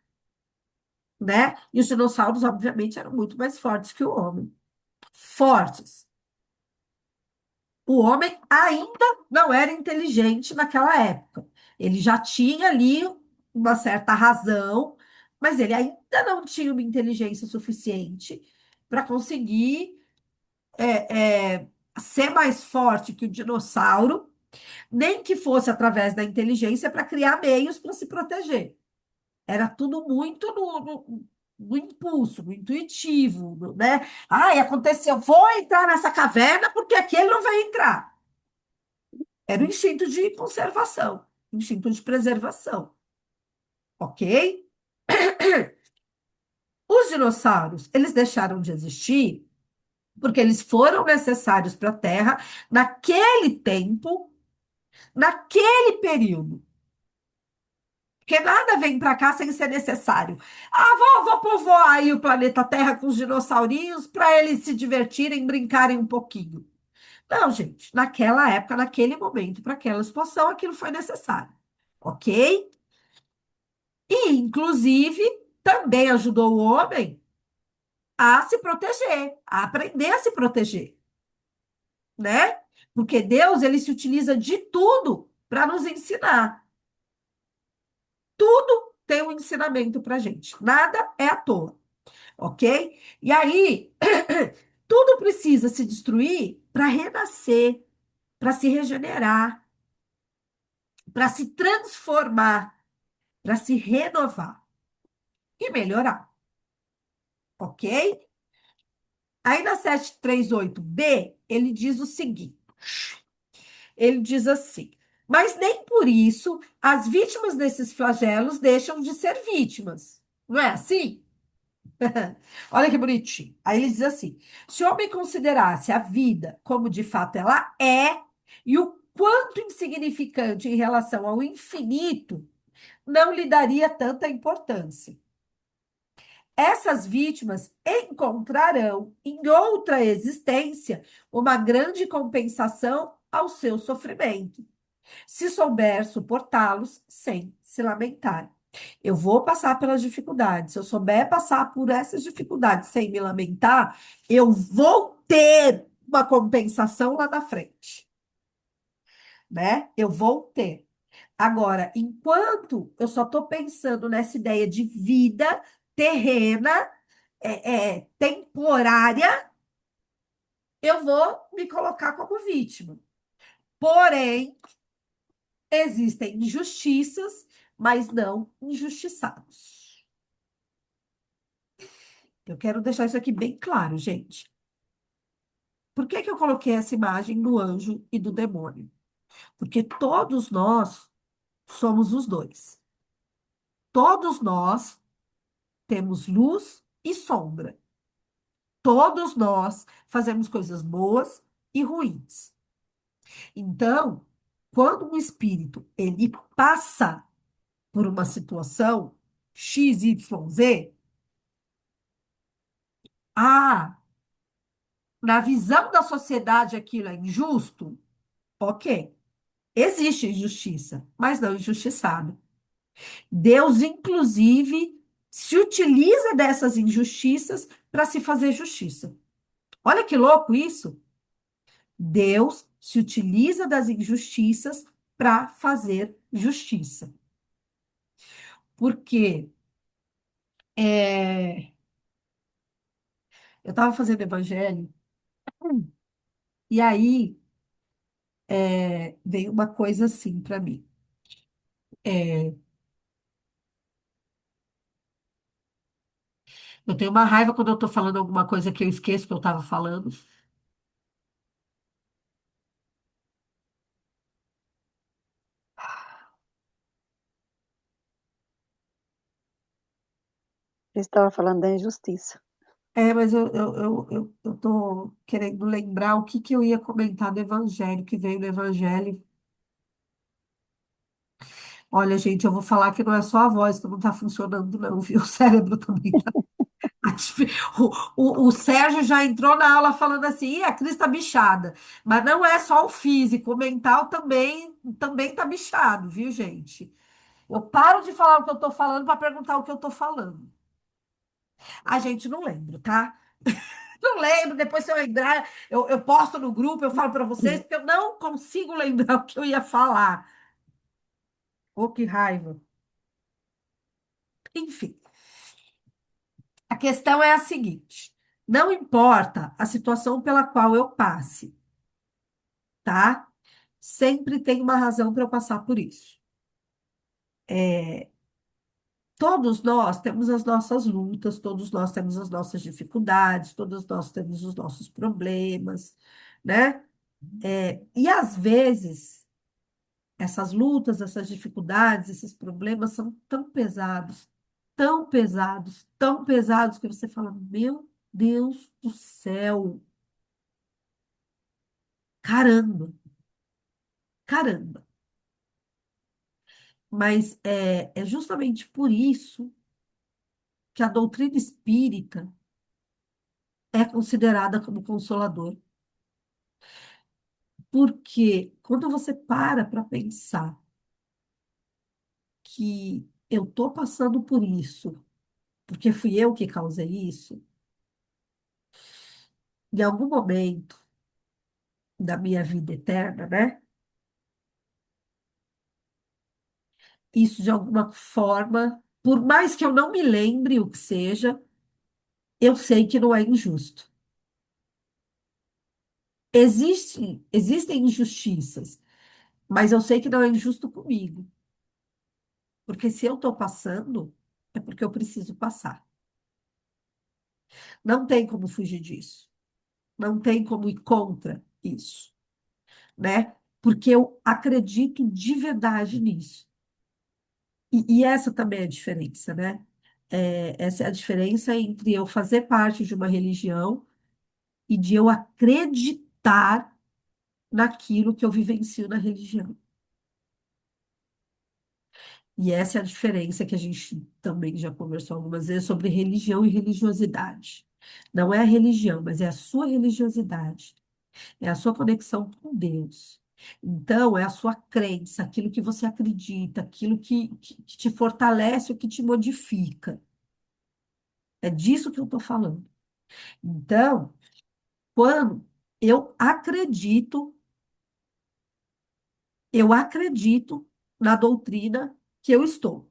né? E os dinossauros, obviamente, eram muito mais fortes que o homem. Fortes. O homem ainda não era inteligente naquela época. Ele já tinha ali uma certa razão, mas ele ainda não tinha uma inteligência suficiente para conseguir ser mais forte que o dinossauro, nem que fosse através da inteligência para criar meios para se proteger. Era tudo muito no impulso, no intuitivo, né? Ai, aconteceu, vou entrar nessa caverna porque aquele não vai entrar. Era o instinto de conservação, instinto de preservação, ok? Os dinossauros, eles deixaram de existir porque eles foram necessários para a Terra naquele tempo, naquele período. Porque nada vem para cá sem ser necessário. Ah, vou povoar aí o planeta Terra com os dinossaurinhos para eles se divertirem, brincarem um pouquinho. Não, gente, naquela época, naquele momento, para aquela situação, aquilo foi necessário. Ok? E, inclusive, também ajudou o homem a se proteger, a aprender a se proteger, né? Porque Deus, ele se utiliza de tudo para nos ensinar. Tudo tem um ensinamento para gente. Nada é à toa, ok? E aí, tudo precisa se destruir para renascer, para se regenerar, para se transformar, para se renovar e melhorar, ok? Aí na 738b, ele diz o seguinte: ele diz assim, mas nem por isso as vítimas desses flagelos deixam de ser vítimas. Não é assim? Olha que bonitinho. Aí ele diz assim: se o homem considerasse a vida como de fato ela é, e o quanto insignificante em relação ao infinito, não lhe daria tanta importância. Essas vítimas encontrarão em outra existência uma grande compensação ao seu sofrimento, se souber suportá-los sem se lamentar. Eu vou passar pelas dificuldades. Se eu souber passar por essas dificuldades sem me lamentar, eu vou ter uma compensação lá na frente, né? Eu vou ter. Agora, enquanto eu só estou pensando nessa ideia de vida terrena, temporária, eu vou me colocar como vítima. Porém, existem injustiças, mas não injustiçados. Eu quero deixar isso aqui bem claro, gente. Por que que eu coloquei essa imagem do anjo e do demônio? Porque todos nós somos os dois. Todos nós temos luz e sombra. Todos nós fazemos coisas boas e ruins. Então, quando um espírito ele passa por uma situação X, Y, Z, ah, na visão da sociedade aquilo é injusto, ok. Existe injustiça, mas não injustiçado. Deus, inclusive, se utiliza dessas injustiças para se fazer justiça. Olha que louco isso. Deus se utiliza das injustiças para fazer justiça. Porque eu estava fazendo evangelho, e aí veio uma coisa assim para mim. É, eu tenho uma raiva quando eu estou falando alguma coisa que eu esqueço que eu estava falando. Você estava falando da injustiça. Mas eu tô querendo lembrar o que que eu ia comentar do evangelho, que veio no evangelho. Olha, gente, eu vou falar que não é só a voz que não está funcionando, não, viu? O cérebro também tá. O Sérgio já entrou na aula falando assim, Ih, a Cris tá bichada. Mas não é só o físico, o mental também tá bichado, viu, gente? Eu paro de falar o que eu tô falando para perguntar o que eu tô falando. A gente não lembra, tá? Não lembro, depois se eu lembrar, eu posto no grupo, eu falo para vocês, porque eu não consigo lembrar o que eu ia falar. Oh, que raiva. Enfim, a questão é a seguinte: não importa a situação pela qual eu passe, tá? Sempre tem uma razão para eu passar por isso. Todos nós temos as nossas lutas, todos nós temos as nossas dificuldades, todos nós temos os nossos problemas, né? E às vezes essas lutas, essas dificuldades, esses problemas são tão pesados, tão pesados, tão pesados que você fala, meu Deus do céu, caramba, caramba. Mas é justamente por isso que a doutrina espírita é considerada como consolador. Porque quando você para pensar que eu estou passando por isso, porque fui eu que causei isso, em algum momento da minha vida eterna, né? Isso de alguma forma, por mais que eu não me lembre o que seja, eu sei que não é injusto. Existem injustiças, mas eu sei que não é injusto comigo. Porque se eu estou passando, é porque eu preciso passar. Não tem como fugir disso. Não tem como ir contra isso, né? Porque eu acredito de verdade nisso. E essa também é a diferença, né? Essa é a diferença entre eu fazer parte de uma religião e de eu acreditar naquilo que eu vivencio na religião. E essa é a diferença que a gente também já conversou algumas vezes sobre religião e religiosidade. Não é a religião, mas é a sua religiosidade, é a sua conexão com Deus. Então, é a sua crença, aquilo que você acredita, aquilo que te fortalece, o que te modifica. É disso que eu estou falando. Então, quando eu acredito na doutrina que eu estou.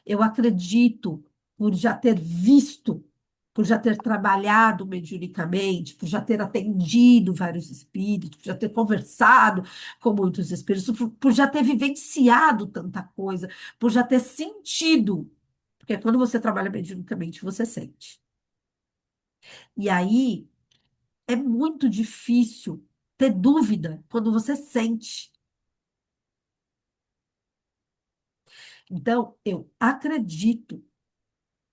Eu acredito por já ter visto, por já ter trabalhado mediunicamente, por já ter atendido vários espíritos, por já ter conversado com muitos espíritos, por já ter vivenciado tanta coisa, por já ter sentido. Porque quando você trabalha mediunicamente, você sente. E aí é muito difícil ter dúvida quando você sente. Então, eu acredito.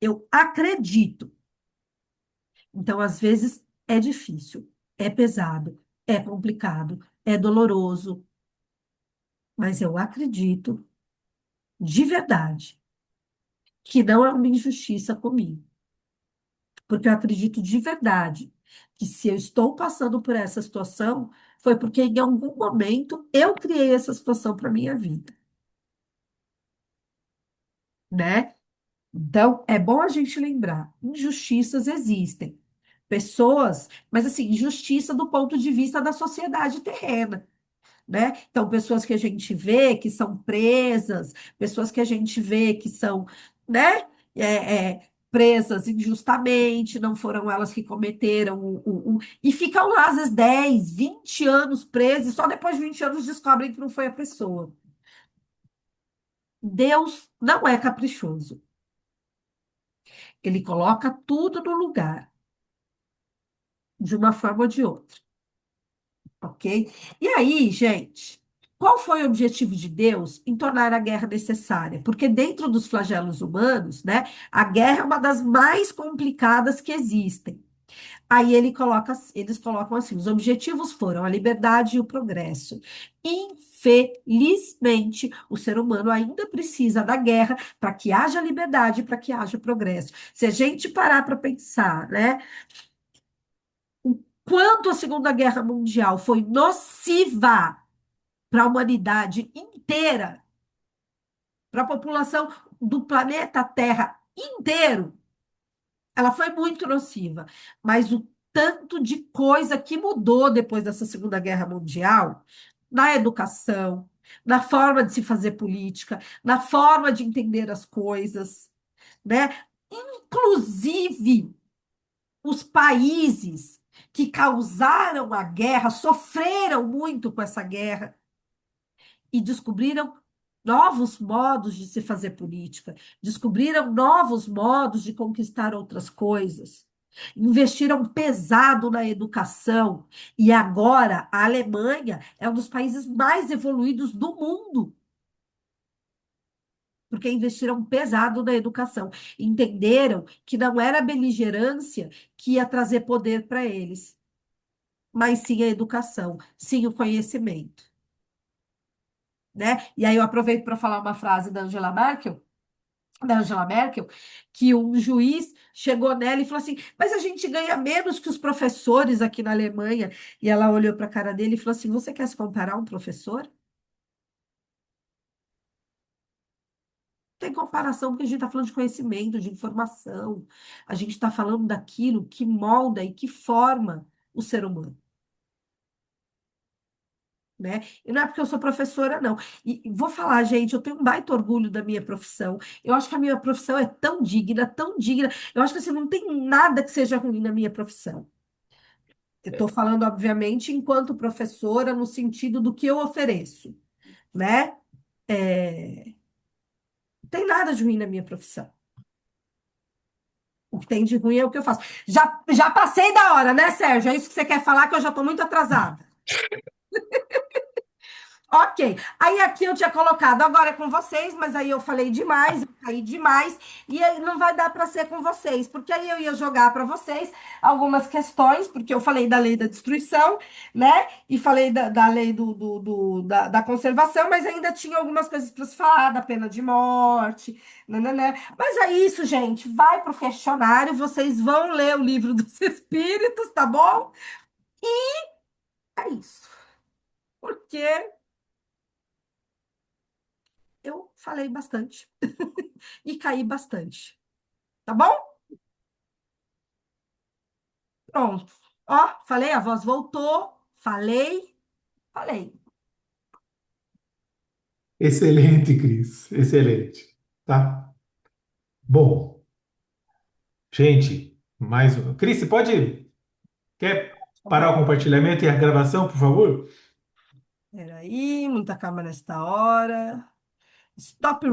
Eu acredito. Então, às vezes, é difícil, é pesado, é complicado, é doloroso, mas eu acredito de verdade que não é uma injustiça comigo, porque eu acredito de verdade que se eu estou passando por essa situação, foi porque em algum momento eu criei essa situação para minha vida, né? Então, é bom a gente lembrar, injustiças existem. Pessoas, mas assim, injustiça do ponto de vista da sociedade terrena, né? Então, pessoas que a gente vê que são presas, pessoas que a gente vê que são, né, presas injustamente, não foram elas que cometeram e ficam lá, às vezes, 10, 20 anos presas, e só depois de 20 anos descobrem que não foi a pessoa. Deus não é caprichoso. Ele coloca tudo no lugar, de uma forma ou de outra, ok? E aí, gente, qual foi o objetivo de Deus em tornar a guerra necessária? Porque dentro dos flagelos humanos, né, a guerra é uma das mais complicadas que existem. Aí eles colocam assim: os objetivos foram a liberdade e o progresso. Infelizmente, o ser humano ainda precisa da guerra para que haja liberdade, para que haja progresso. Se a gente parar para pensar, né? Quanto a Segunda Guerra Mundial foi nociva para a humanidade inteira, para a população do planeta Terra inteiro, ela foi muito nociva. Mas o tanto de coisa que mudou depois dessa Segunda Guerra Mundial, na educação, na forma de se fazer política, na forma de entender as coisas, né? Inclusive, os países que causaram a guerra sofreram muito com essa guerra e descobriram novos modos de se fazer política, descobriram novos modos de conquistar outras coisas, investiram pesado na educação e agora a Alemanha é um dos países mais evoluídos do mundo. Porque investiram pesado na educação. Entenderam que não era a beligerância que ia trazer poder para eles, mas sim a educação, sim o conhecimento, né? E aí eu aproveito para falar uma frase da Angela Merkel, que um juiz chegou nela e falou assim: mas a gente ganha menos que os professores aqui na Alemanha. E ela olhou para a cara dele e falou assim: você quer se comparar a um professor? Tem comparação, porque a gente está falando de conhecimento, de informação, a gente está falando daquilo que molda e que forma o ser humano. Né? E não é porque eu sou professora, não. E vou falar, gente, eu tenho um baita orgulho da minha profissão. Eu acho que a minha profissão é tão digna, tão digna. Eu acho que assim, não tem nada que seja ruim na minha profissão. Eu estou falando, obviamente, enquanto professora, no sentido do que eu ofereço, né? Não tem nada de ruim na minha profissão. O que tem de ruim é o que eu faço. Já passei da hora, né, Sérgio? É isso que você quer falar, que eu já estou muito atrasada. Ok, aí aqui eu tinha colocado, agora é com vocês, mas aí eu falei demais, eu caí demais, e aí não vai dar para ser com vocês, porque aí eu ia jogar para vocês algumas questões, porque eu falei da lei da destruição, né? E falei da lei da conservação, mas ainda tinha algumas coisas para se falar, da pena de morte, né? Mas é isso, gente, vai para o questionário, vocês vão ler o livro dos espíritos, tá bom? É isso, porque eu falei bastante. E caí bastante. Tá bom? Pronto. Ó, falei, a voz voltou. Falei. Excelente, Cris. Excelente. Tá? Bom, gente, mais um. Cris, você pode. Quer parar o compartilhamento e a gravação, por favor? Peraí, muita calma nesta hora. Stop